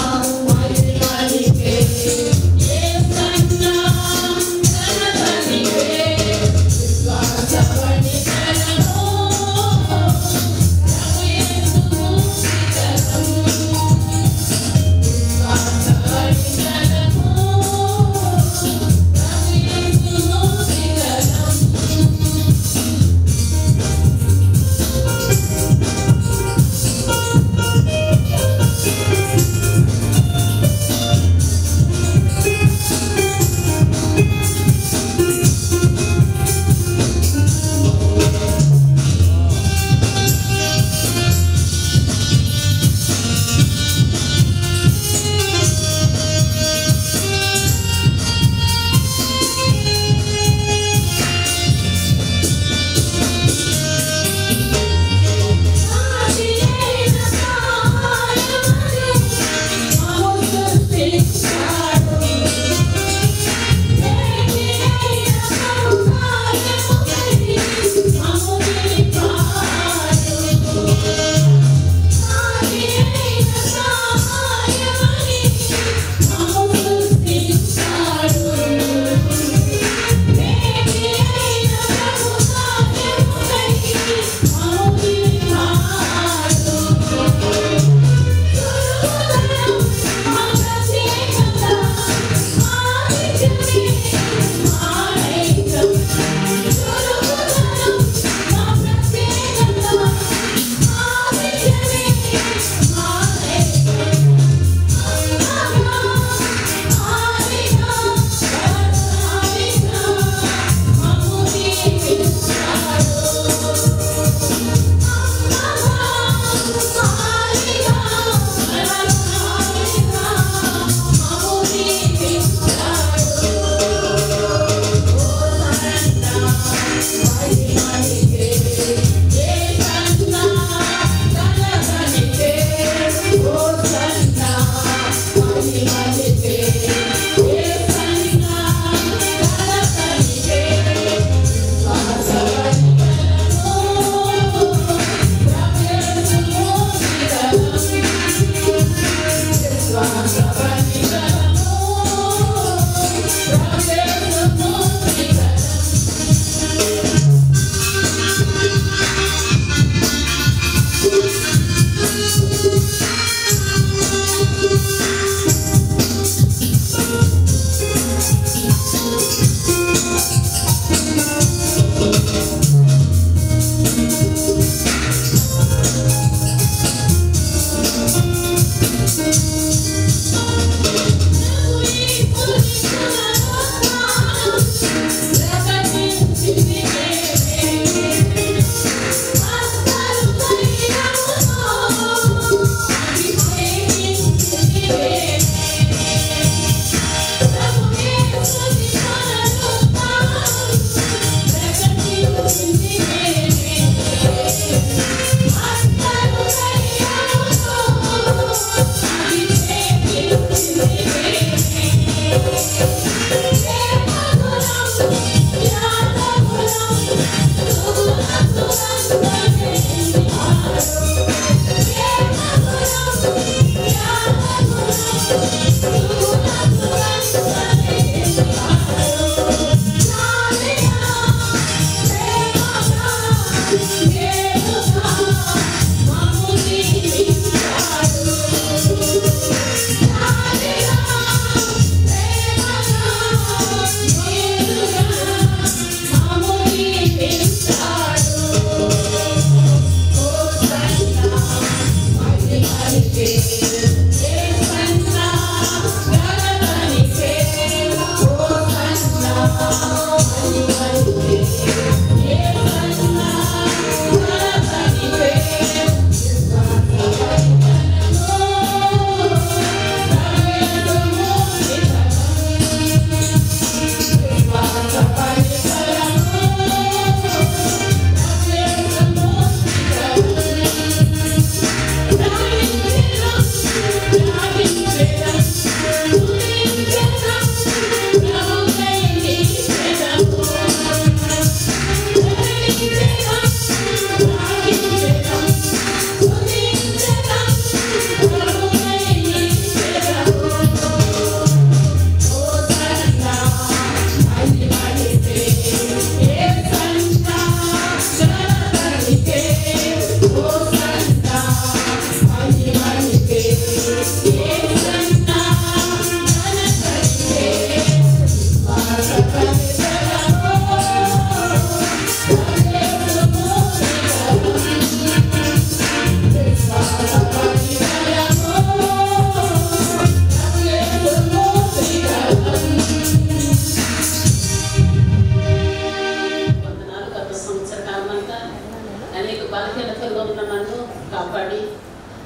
E: కాపాడి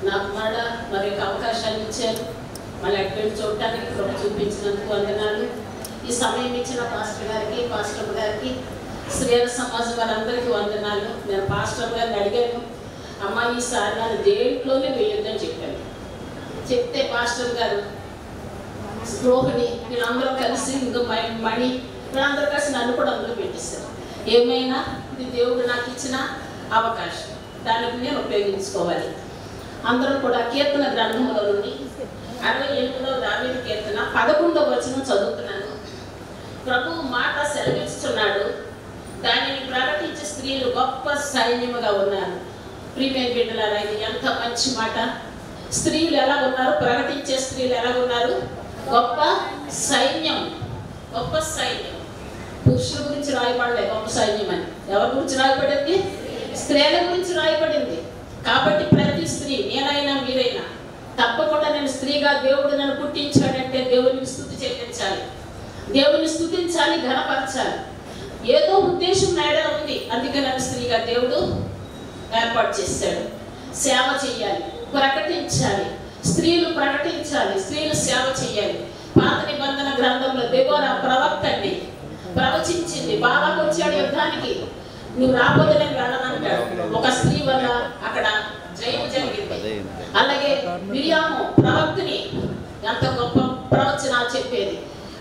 E: నాకు మరి అవకాశాన్ని ఇచ్చారు. మళ్ళీ అటువంటి చూడటానికి కృప చూపించినందుకు వందనాలు. ఈ సమయం ఇచ్చిన పాస్టర్ గారికి, పాస్టర్ గారికి, స్త్రీల సమాజం వారందరికీ వందనాలు. నేను పాస్టర్ గారిని అడిగాను, అమ్మ ఈసారి నన్ను దేంట్లోనే వేయొద్దని చెప్పాను. చెప్తే పాస్టర్ గారు రోహిణి వీళ్ళందరూ కలిసి ఇంకా మణి వీళ్ళందరూ కలిసి నన్ను కూడా అందులో పెట్టేశారు. ఏమైనా ఇది దేవుడు నాకు ఇచ్చిన అవకాశం, దానికి నేను ఉపయోగించుకోవాలి. అందరూ కూడా కీర్తన గ్రంథంలో నుండి 68వ దావీదు కీర్తన 11వ వచనం చదువుతున్నాను. ప్రభువు మాట సెలవిస్తున్నాడు, దానిని ప్రకటించే స్త్రీలు గొప్ప సైన్యముగా ఉన్నారు. ప్రియమైన బిడ్డలారా, ఇది ఎంత మంచి మాట. స్త్రీలు ఎలా ఉన్నారు? ప్రకటించే స్త్రీలు ఎలా ఉన్నారు? గొప్ప సైన్యం. గొప్ప సైన్యం. పురుషుల గురించి రాయబడలే గొప్ప సైన్యం అని. ఎవరి గురించి రాయబడింది? స్త్రీల గురించి రాయబడింది. కాబట్టి ప్రతి స్త్రీ, నేనైనా మీరైనా తప్పకుండా నేను స్త్రీగా దేవుడు నన్ను పుట్టించాడంటే దేవునికి స్తుతి చెల్లించాలి, దేవుని స్తుతించాలి, ఘనపరచాలి. ఏదో ఉద్దేశం నాయన ఉంది, అందుకే నన్ను స్త్రీగా దేవుడు ఏర్పాటు చేశాడు. సేవ చేయాలి, ప్రకటించాలి, స్త్రీలు ప్రకటించాలి, స్త్రీలు సేవ చేయాలి. పాత నిబంధన గ్రంథంలో దెబోరా ప్రవక్త అండి, ప్రవచించింది. బాలాకు వచ్చాడు యుద్ధానికి, నువ్వు రాబోతే నేను వెళ్ళనంటాడు. ఒక స్త్రీ వల్ల అక్కడ జయం జరిగింది. అలాగే మిరియాము ప్రవక్తని ఎంత గొప్ప ప్రవచనాలు చెప్పేది.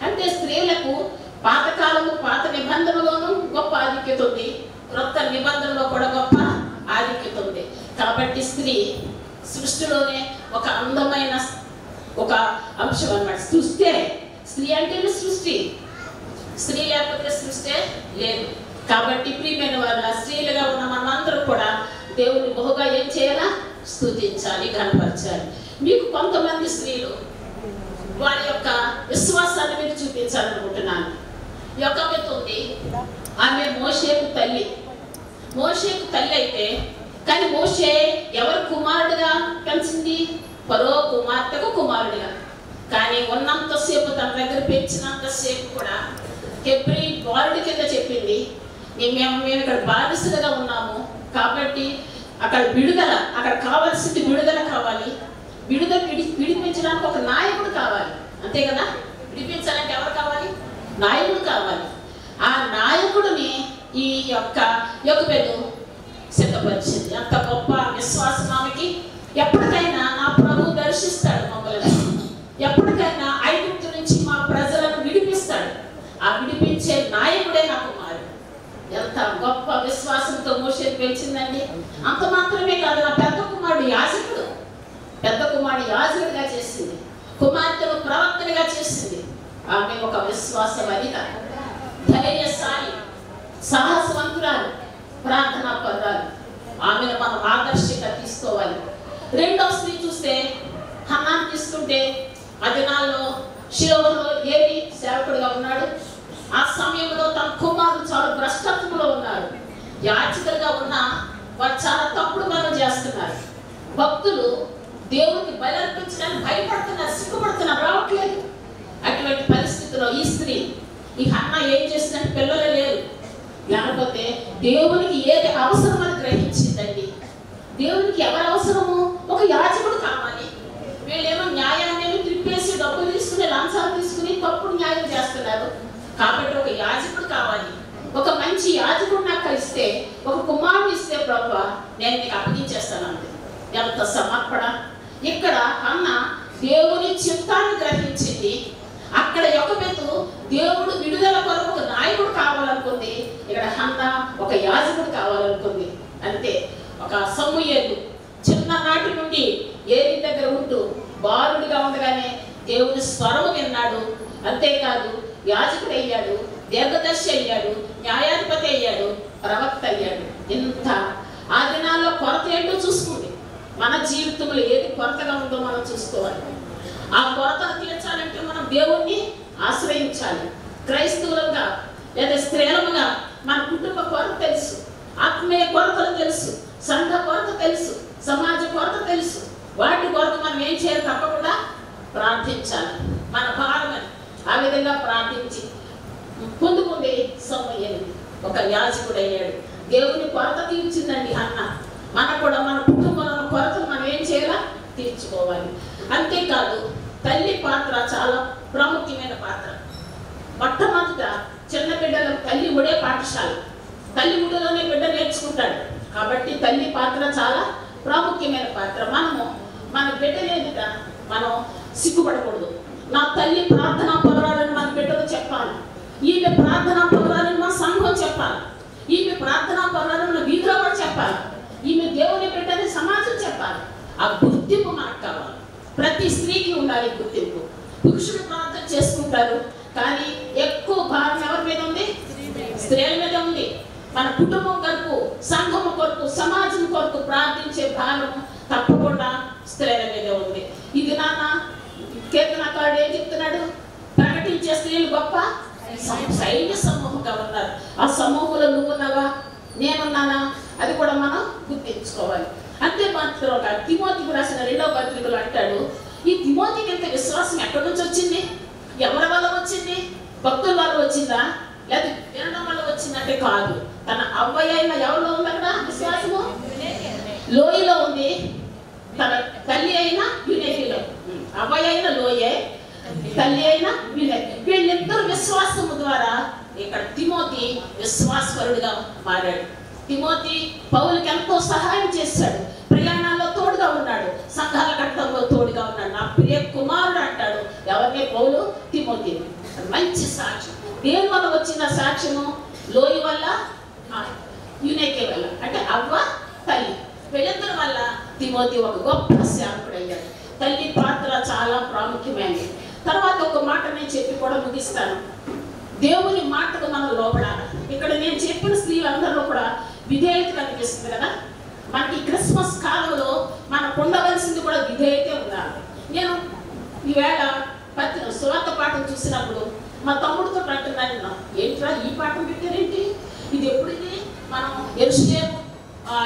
E: అంటే స్త్రీలకు పాతకాలము పాత నిబంధనలోనూ గొప్ప ఆధిక్యత ఉంది, క్రొత్త నిబంధనలో కూడా గొప్ప ఆధిక్యత ఉంది. కాబట్టి స్త్రీ సృష్టిలోనే ఒక అందమైన ఒక అంశం అన్నమాట. సృష్టి, స్త్రీ అంటేనే సృష్టి, స్త్రీ లేకపోతే సృష్టి లేదు. కాబట్టి ప్రియమైన వాళ్ళ స్త్రీలుగా ఉన్న మనందరూ కూడా దేవుని బహుగా ఏం చేయాలా? స్తుతించాలి, కనపరచాలి. మీకు కొంతమంది స్త్రీలు వారి యొక్క విశ్వాసాన్ని మీరు చూపించాలనుకుంటున్నాను. ఒక ఉంది, ఆమె మోషేకు తల్లి. మోషేకు తల్లి అయితే, కానీ మోషే ఎవరు కుమారుడుగా పెంచింది? ఫరో కుమార్తెకు కుమారుడిగా. కానీ ఉన్నంతసేపు తన దగ్గర పెంచినంతసేపు కూడా హెబ్రీ బాలుడి కింద చెప్పింది, మేము ఇక్కడ బానిసలుగా ఉన్నాము, కాబట్టి అక్కడ విడుదల, అక్కడ కావాల్సింది విడుదల కావాలి. విడిపించడానికి ఒక నాయకుడు కావాలి, అంతే కదా? విడిపించాలంటే ఎవరు కావాలి? నాయకుడు కావాలి. ఆ నాయకుడిని ఈ యొక్క యోగబేదు సిద్ధపరిచింది. అంత గొప్ప విశ్వాసం ఆమెకి. ఎప్పటికైనా నా ప్రభు దర్శిస్తాడు మమ్మల్ని, ఎప్పటికైనా ఐగుప్తు నుంచి మా ప్రజలను విడిపిస్తాడు. ఆ విడిపించే నాయకుడే నా కుమారుడు. ఎంత గొప్ప విశ్వాసంతో మోషే పెంచిందండి. అంత మాత్రమే కాదు, నా పెద్ద కుమారుడు యాజకుడు, పెద్ద కుమారుడు యాజకుడిగా చేసింది, కుమార్తెను ప్రవక్తనిగా చేసింది. ఆమె ఒక విశ్వాసవనిత, ధైర్యశాలి, సాహసవంతురాలు, ప్రార్థనా పరురాలు. ఆమెను మనం ఆదర్శంగా తీసుకోవాలి. రెండవ స్త్రీ చూస్తే హన్నాను తీసుకుంటే, ఆ దినాల్లో షిలోహులో ఏలి సేవకుడిగా ఉన్నాడు. ఆ సమయంలో తన కుమారుడు చాలా భ్రష్టత్వంలో ఉన్నాడు. యాజకులుగా ఉన్న వారు చాలా తప్పుడు పనులు చేస్తున్నారు. భక్తులు దేవునికి బయలుర్పించడానికి భయపడుతున్నారు, సిగ్గుపడుతున్నారు, రావట్లేదు. అటువంటి పరిస్థితిలో ఈ స్త్రీ, ఈ హన్న ఏం చేసిందంటే పిల్లలు లేరు, లేకపోతే దేవునికి ఏది అవసరమని గ్రహించిందండి. దేవునికి ఎవరు అవసరము? ఒక యాజకుడు కావాలి. వీళ్ళేమో న్యాయాన్ని తిప్పేసి డబ్బులు తీసుకుని, లంచాలు తీసుకుని తప్పుడు న్యాయం చేస్తున్నారు. కాబట్టి ఒక యాజకుడు కావాలి. ఒక మంచి యాజకుడు నాకు ఇస్తే, ఒక కుమారుడు ఇస్తే ప్రభువా నేను నీకు అప్పగించేస్తానండి. ఎంత సమర్పణ! ఇక్కడ అన్న దేవుని చిత్తాన్ని గ్రహించింది. అక్కడ యోకెబెదు దేవుడు విడుదల కొరకు ఒక నాయకుడు కావాలనుకుంది. ఇక్కడ హన్న ఒక యాజకుడు కావాలనుకుంది. అంతే. ఒక సమూయేలు చిన్ననాటి నుండి ఏలి దగ్గర ఉంటూ బాలుడిగా ఉండగానే దేవుని స్వరము విన్నాడు. అంతేకాదు యాజకుడు అయ్యాడు, దీర్ఘదర్శి అయ్యాడు, న్యాయాధిపతి అయ్యాడు, ప్రవక్త అయ్యాడు. ఇంత ఆ దినాల్లో కొరత ఏంటో చూసుకుంది. మన జీవితంలో ఏది కొరతగా ఉందో మనం చూసుకోవాలి. ఆ కొరతను తీర్చాలంటే మనం దేవుణ్ణి ఆశ్రయించాలి. క్రైస్తవులుగా లేదా స్త్రీలముగా మన కుటుంబ కొరత తెలుసు, ఆత్మీయ కొరతలు తెలుసు, సంఘ కొరత తెలుసు, సమాజ కొరత తెలుసు. వాటి కొరత మనం ఏం చేయాలి? తప్పకుండా ప్రార్థించాలి. మన భారమని ఆ విధంగా ప్రార్థించి పొందుకుంది సమూయేలు. ఒక యాజకుడు అయ్యాడు. దేవుని కొరత తీర్చిందండి అన్న. మనకు కూడా మన కుటుంబంలో కొరతలు మనం ఏం చేయాలా? తీర్చుకోవాలి. అంతేకాదు తల్లి పాత్ర చాలా ప్రాముఖ్యమైన పాత్ర. మొట్టమొదట చిన్న బిడ్డలకు తల్లి ఉడే పాఠశాల, తల్లి ఉడిలోనే బిడ్డ నేర్చుకుంటాడు. కాబట్టి తల్లి పాత్ర చాలా ప్రాముఖ్యమైన పాత్ర. మన బిడ్డ ఎదుట మనం సిగ్గుపడకూడదు. నా తల్లి ప్రార్థనా పరురాలని మన బిడ్డలు చెప్పాలి. ఈమె ప్రార్థనా పరురాలని మన సంఘం చెప్పాలి. ఈమె ప్రార్థనా పరురాలని మన వీధిలో కూడా చెప్పాలి. ఈమె దేవుని బిడ్డని సమాజం చెప్పాలి. ఆ గుర్తింపు మనకు కావాలి. ప్రతి స్త్రీకి ఉండాలి గుర్తింపు. పురుషుడు ప్రార్థన చేసుకుంటారు, కానీ ఎక్కువ భారం ఎవరి మీద ఉంది? స్త్రీల మీద ఉంది. మన కుటుంబం కొరకు, సంఘం కొరకు, సమాజం కొరకు ప్రార్థించే భారం తప్పకుండా స్త్రీల మీద ఉంది. ఇది నాన్న కీర్తనకారుడు ఏం చెప్తున్నాడు? ప్రకటించే స్త్రీలు గొప్ప సైన్య సమూహంగా ఉన్నారు. ఆ సమూహంలో నువ్వున్నావా, నేనున్నానా? అది కూడా మనం గుర్తించుకోవాలి. అంతే మాత్రం తిమోతికి రాసిన 2వ పత్రికలో అంటాడు, ఈ తిమోతికి ఇంత విశ్వాసం ఎక్కడి నుంచి వచ్చింది? ఎవరి వల్ల వచ్చింది? భక్తుల వల్ల వచ్చిందా? లేదా వినడం వల్ల వచ్చిందంటే కాదు. తన అవ్వయ్య అయిన ఎవరిలో ఉంది అక్కడ విశ్వాసము? లోయలో ఉంది. తన తల్లి అయిన యునేకిలో. అవ్వయ్య అయిన లోయే, తల్లి అయిన యునేకి. వీళ్ళిద్దరు విశ్వాసము ద్వారా ఇక్కడ తిమోతి విశ్వాసపరుడుగా మారాడు. తిమోతి పౌలుకి ఎంతో సహాయం చేశాడు. ప్రయాణాల్లో తోడుగా ఉన్నాడు, సంఘాల కట్టంలో తోడుగా ఉన్నాడు. నా ప్రియ కుమారుడు అంటాడు ఎవరినే? పౌలు తిమోతి. మంచి సాక్ష్యం. దేని వల్ల వచ్చిన సాక్ష్యము? లోయ వల్ల, యునేకే వల్ల, అంటే అవ్వ తల్లి, వీళ్ళిద్దరి వల్ల తిమోతి ఒక గొప్ప సేవకుడు అయ్యాడు. తల్లి పాత్ర చాలా ప్రాముఖ్యమైనది. తర్వాత ఒక మాట నేను చెప్పి కూడా ముగిస్తాను. దేవుని మాటకు మనం లోపడాలి. ఇక్కడ నేను చెప్పిన స్త్రీలందరిలో కూడా విధేయత కనిపిస్తుంది కదా. మనకి క్రిస్మస్ కాలంలో మనకు ఉండవలసింది కూడా విధేయతే ఉండాలి. నేను ఈవేళ సువార్త పాఠం చూసినప్పుడు మా తమ్ముడితో అంటున్నాను, ఏంట్రా ఈ పాఠం పెట్టారేంటి? ఇది ఎప్పుడు? ఇది మనం యెరూషలేము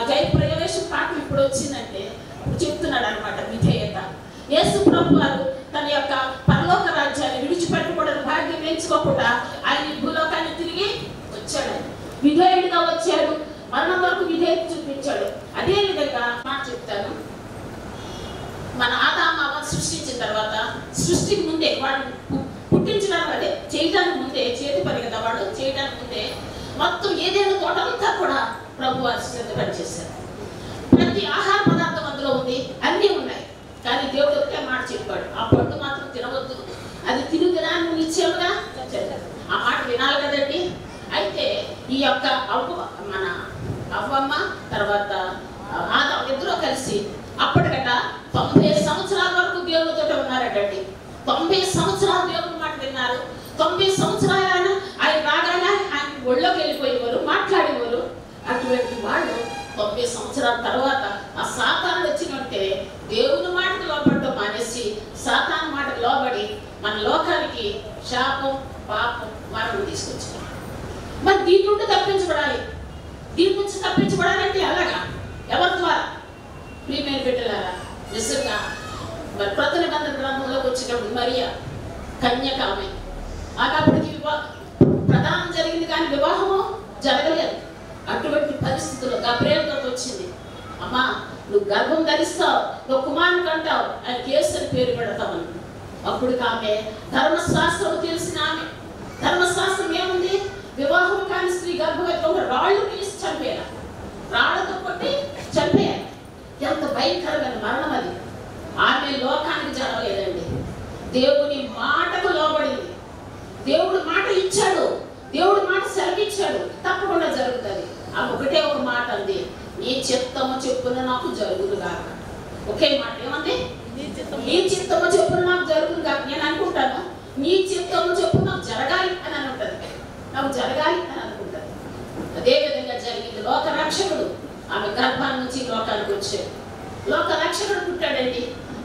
E: జయప్రవేశం పాఠం ఇప్పుడు వచ్చిందంటే చెప్తున్నాడు అనమాట విధేయత. యేసు ప్రభు వారు తన యొక్క పరలోక రాజ్యాన్ని విడిచిపెట్టకూడని భాగ్యం ఎంచుకోకుండా ఆయన భూలోకాన్ని తిరిగి వచ్చాడు. విధేయుడిగా వచ్చాడు, మరణం వరకు విధేయత చూపించాడు. అదే విధంగా మాట చెప్తాను. మన ఆదాము అవ్వ సృష్టించిన తర్వాత, సృష్టికి ముందే వాడు పుట్టించడానికి, అదే చేయడానికి ముందే, చేతి పని కదా వాడు చేయడానికి ముందే మొత్తం ఏదైనా తోటంతా కూడా ప్రభు వారు సిద్ధపడి చేశారు. ప్రతి ఆహార పదార్థం అందులో ఉంది, అన్నీ ఉన్నాయి. కానీ దేవుడు ఒకే మాట చెప్పాడు, ఆ పండు మాత్రం తినవద్దు, అది తినుదినాన్ని నిశ్చయముగా. ఆ మాట వినాలి కదండి. అయితే ఈ యొక్క మన అవ్వమ్మ తర్వాత ఆదాము ఇద్దరూ కలిసి అప్పటికట 90 సంవత్సరాల వరకు దేవుడితో ఉన్నారటండి. 90 సంవత్సరాలు దేవుడి మాట విన్నారు. 90 సంవత్సరాలు ఆయన రాగానే ఆయన ఒళ్ళోకి వెళ్ళిపోయేవారు, మాట్లాడేవారు. అటువంటి వాళ్ళు 90 సంవత్సరాల తర్వాత ఆ సాతానుడు వచ్చినట్టే దేవుని మాటకు లోపడటం మానేసి సాతాను మాటకు లోబడి మన లోకానికి శాపం, పాపం, మరణం తీసుకొచ్చారు. మరి దీని నుండి తప్పించబడాలి. దీని నుంచి తప్పించబడాలంటే అలాగా ఎవరి ద్వారా? ప్రియమైన బిడ్డలారా, నిజంగా మరి కొత్త నిబంధన గ్రంథంలోకి వచ్చినప్పుడు మరియా కన్యక ఆమె అప్పటికి ప్రదానం జరిగింది కానీ వివాహము జరగలేదు. అటువంటి పరిస్థితుల్లో గబ్రియేలుతో వచ్చింది, అమ్మా నువ్వు గర్భం ధరిస్తావు, నువ్వు కుమారుని కంటావు, ఆయన యేసు అని పేరు పెడతామని. అప్పుడు ఆమె ధర్మశాస్త్రం తెలిసిన ఆమె. ధర్మశాస్త్రం ఏముంది? వివాహం కాని స్త్రీ గర్భవతి రాళ్ళు పిలిచి చంపేయాలి, రాళ్లతో కొట్టి చంపేయాలి. ఎంత భయంకరమైన మరణం అది. ఆమె లోకానికి జరగలేదండి, దేవుని మాటకు లోబడింది. దేవుడు మాట ఇచ్చాడు, దేవుడు మాట సెలవిచ్చాడు, తప్పకుండా జరుగుతుంది. ఆ ఒకటే ఒక మాట అంది, నీ చిత్తము చెప్పున నాకు జరుగును కాక. ఒకే మాట ఏమంది? నీ చిత్తము చెప్పున నాకు జరుగును కాక. నేను అనుకుంటాను నీ చిత్తము చెప్పు నాకు జరగాలి అని అనుకుంటుంది, నాకు జరగాలి అని అనుకుంటుంది. అదే విధంగా జరిగింది. లోక రక్షకుడు ఆమె గర్భాన్ని నుంచి లోకానికి వచ్చాడు. లోక రక్షకుడు పుట్టాడండి.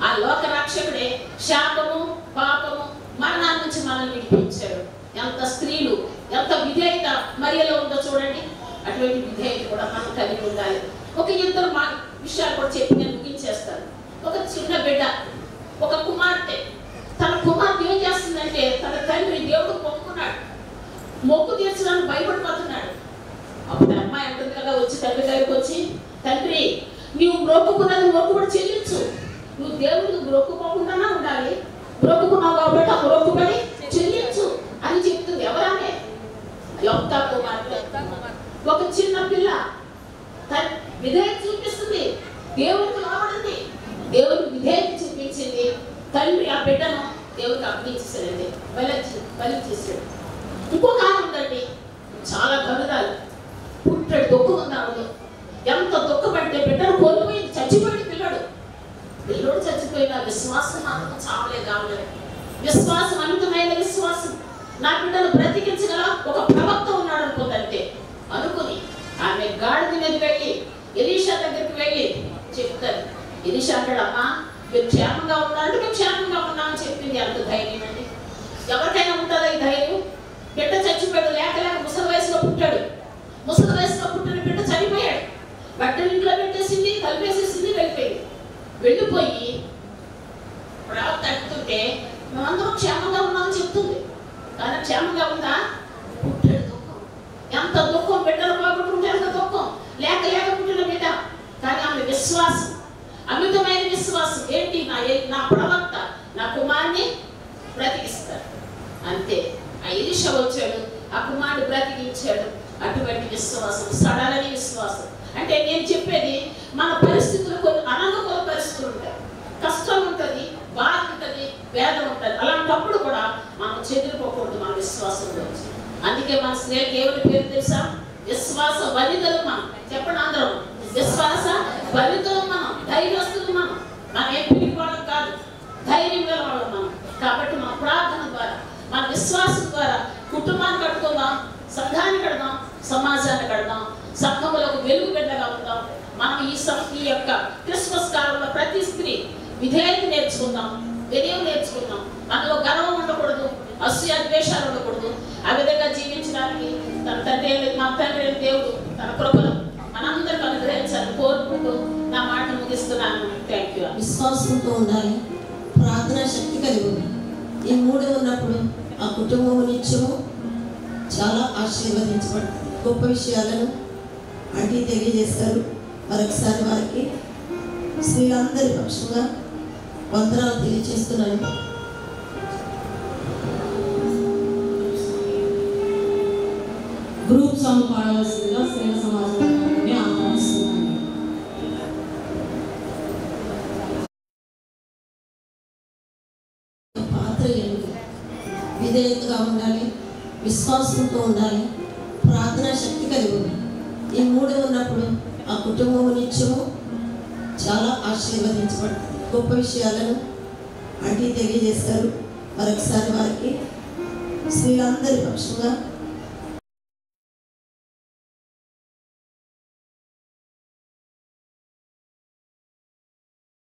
E: ఆ లోక రక్షకుడే శాపము, పాపము, మరణాన్ని నుంచి మనల్ని విడిపించాడు. ఎంత స్త్రీలు ఎంత విధేయత మరియలో ఉందో చూడండి. అటువంటి విధేయత కూడా మనం కలిగి ఉండాలి. ఒక ఇద్దరు మా విషయాలు కూడా చెప్పి నేను ముగించేస్తాను. ఒక చిన్న బిడ్డ, ఒక కుమార్తె, తన కుమార్తె ఏం చేస్తుందంటే తన తండ్రి దేవుడు మొక్కున్నాడు, మొక్కు తీర్చడానికి భయపడిపోతున్నాడు. అప్పుడు అమ్మాయి అంటుంది కదా, వచ్చి తండ్రి దగ్గరికి వచ్చి, తండ్రి నువ్వు మొక్కుకున్నది మొక్కుబడి చెల్లించు, నువ్వు దేవుడికి మొక్కుకోకుండా ఉండాలి, మొక్కుకున్నావు కాబట్టి ఆ మొక్కుబడి చెల్లించు అని చెప్తుంది. ఎవరానే? యొక్క కుమార్తె. ఒక చిన్న పిల్ల విధేయత చూపిస్తుంది, దేవుడికి లోబడింది, దేవుడికి విధేయత చూపించింది. తండ్రి ఆ బిడ్డను దేవుడికి అప్పగించేసాడండి, బలి చేశాడు. ఇంకొక ఆమె ఉందండి, చాలా గరుడాలు, పుట్టాడు దుఃఖం ఉంది ఆవిడ. ఎంత దుఃఖపడితే బిడ్డను కోల్పోయింది, చచ్చిపోయింది పిల్లడు. పిల్లడు చచ్చిపోయిన విశ్వాసం మాత్రం చావలే కావలేదు. విశ్వాసం, అమితమైన విశ్వాసం. నా బిడ్డను బ్రతికించగల ఒక ప్రవక్త ఉన్నాడు అనుకుందంటే అనుకుని ఆమె గాడిద మీద వెళ్ళి ఎలీషా దగ్గరికి వెళ్ళి చెప్తారు. ఎలీషా అంటాడు, అమ్మా మీరు క్షేమంగా ఉన్నారంటే మేము క్షేమంగా ఉన్నామని చెప్పింది. అంత ధైర్యం అండి. ఎవరికైనా ఉంటుందా ఈ ధైర్యం? బిడ్డ చచ్చిపోయాడు, లేక ముసలి వయసులో పుట్టాడు. ముసలి వయసులో పుట్టిన బిడ్డ చనిపోయాడు. బట్టలు ఇంట్లో పెట్టేసింది, కలిపేసేసింది, వెళ్ళిపోయింది. వెళ్ళిపోయి ప్రవక్త అడుగుతుంటే మేమందరం క్షేమంగా ఉన్నామని చెప్తుంది. కానీ క్షేమంగా ఉందా? పుట్టాడు దుఃఖం. ఎంత దుఃఖం! బిడ్డలు పోగొట్టుకుంటే ఎంత దుఃఖం! లేక పుట్టిన బిడ్డ. కానీ ఆమె విశ్వాసం, అమితమైన విశ్వాసం. ఏంటి? నా ప్రవక్త నా కుమార్ని బ్రతికిస్తాడు. అంతే. ఆ ఎలీషా వచ్చాడు, ఆ కుమారుడు బ్రతికించాడు. అటువంటి విశ్వాసం, సడలని విశ్వాసం. అంటే నేను చెప్పేది, మన పరిస్థితులు కొన్ని అననుకూల పరిస్థితులు ఉంటాయి, కష్టం ఉంటుంది, బాధ ఉంటుంది, వేదన ఉంటుంది. అలాంటప్పుడు కూడా మనం చెదిరిపోకూడదు మన విశ్వాసంలో. అందుకే మన స్నేహితులు ఎవరి పేరు తెలుసా? విశ్వాస వనితలు మనం. చెప్పండి అందరం, విశ్వాస వనితలు మనం, ధైర్యస్తులు మనం. మనం ఏం పిలిపోవడం కాదు, ధైర్యం గలవాళ్ళం మనం. కాబట్టి మన ప్రార్థన ద్వారా, మన విశ్వాసం ద్వారా కుటుంబాన్ని కట్టుకుందాం, సంఘాన్ని కడదాం, సమాజాన్ని కడదాం, సంఘములకు వెలుగు బిడ్డగా ఉందాం. మనం ఈ యొక్క క్రిస్మస్ కాలంలో ప్రతి స్త్రీ విధేయత నేర్చుకుందాం, వినయం నేర్చుకుందాం. మనలో గర్వం ఉండకూడదు, అసూయ ద్వేషాలు ఉండకూడదు. ఆ విధంగా జీవించడానికి మన తండ్రి దేవుడు తన కృపను మనందరికీ అనుగ్రహించాలని కోరుకుంటూ నా మాట ముగిస్తున్నాను. Thank you.
B: విశ్వాసంతో ఉండాలి, ప్రార్థనా శక్తి కలిగి ఉంది. ఈ మూడు ఉన్నప్పుడు ఆ కుటుంబం నిత్యము చాలా ఆశీర్వదించబడుతుంది. గొప్ప విషయాలను అంటే తెలియజేస్తారు. మరొకసారి వారికి స్త్రీలందరి పక్షంగా వందనాలు తెలియజేస్తున్నాను.
C: గ్రూప్ సాంగ్ పాడవలసిందిగా స్త్రీల సమాజాన్ని ఆహ్వానిస్తున్నాను.
B: పాత్ర ఏంటి? విధేయతగా ఉండాలి, విశ్వాసంతో ఉండాలి, ప్రార్థనా శక్తి కలిగి ఉంది. ఈ మూడు ఉన్నప్పుడు ఆ కుటుంబం నిత్యము చాలా ఆశీర్వదించబడుతుంది. గొప్ప విషయాలను అంటే తెలియజేస్తారు. మరొకసారి వారికి స్త్రీలందరి పక్షంగా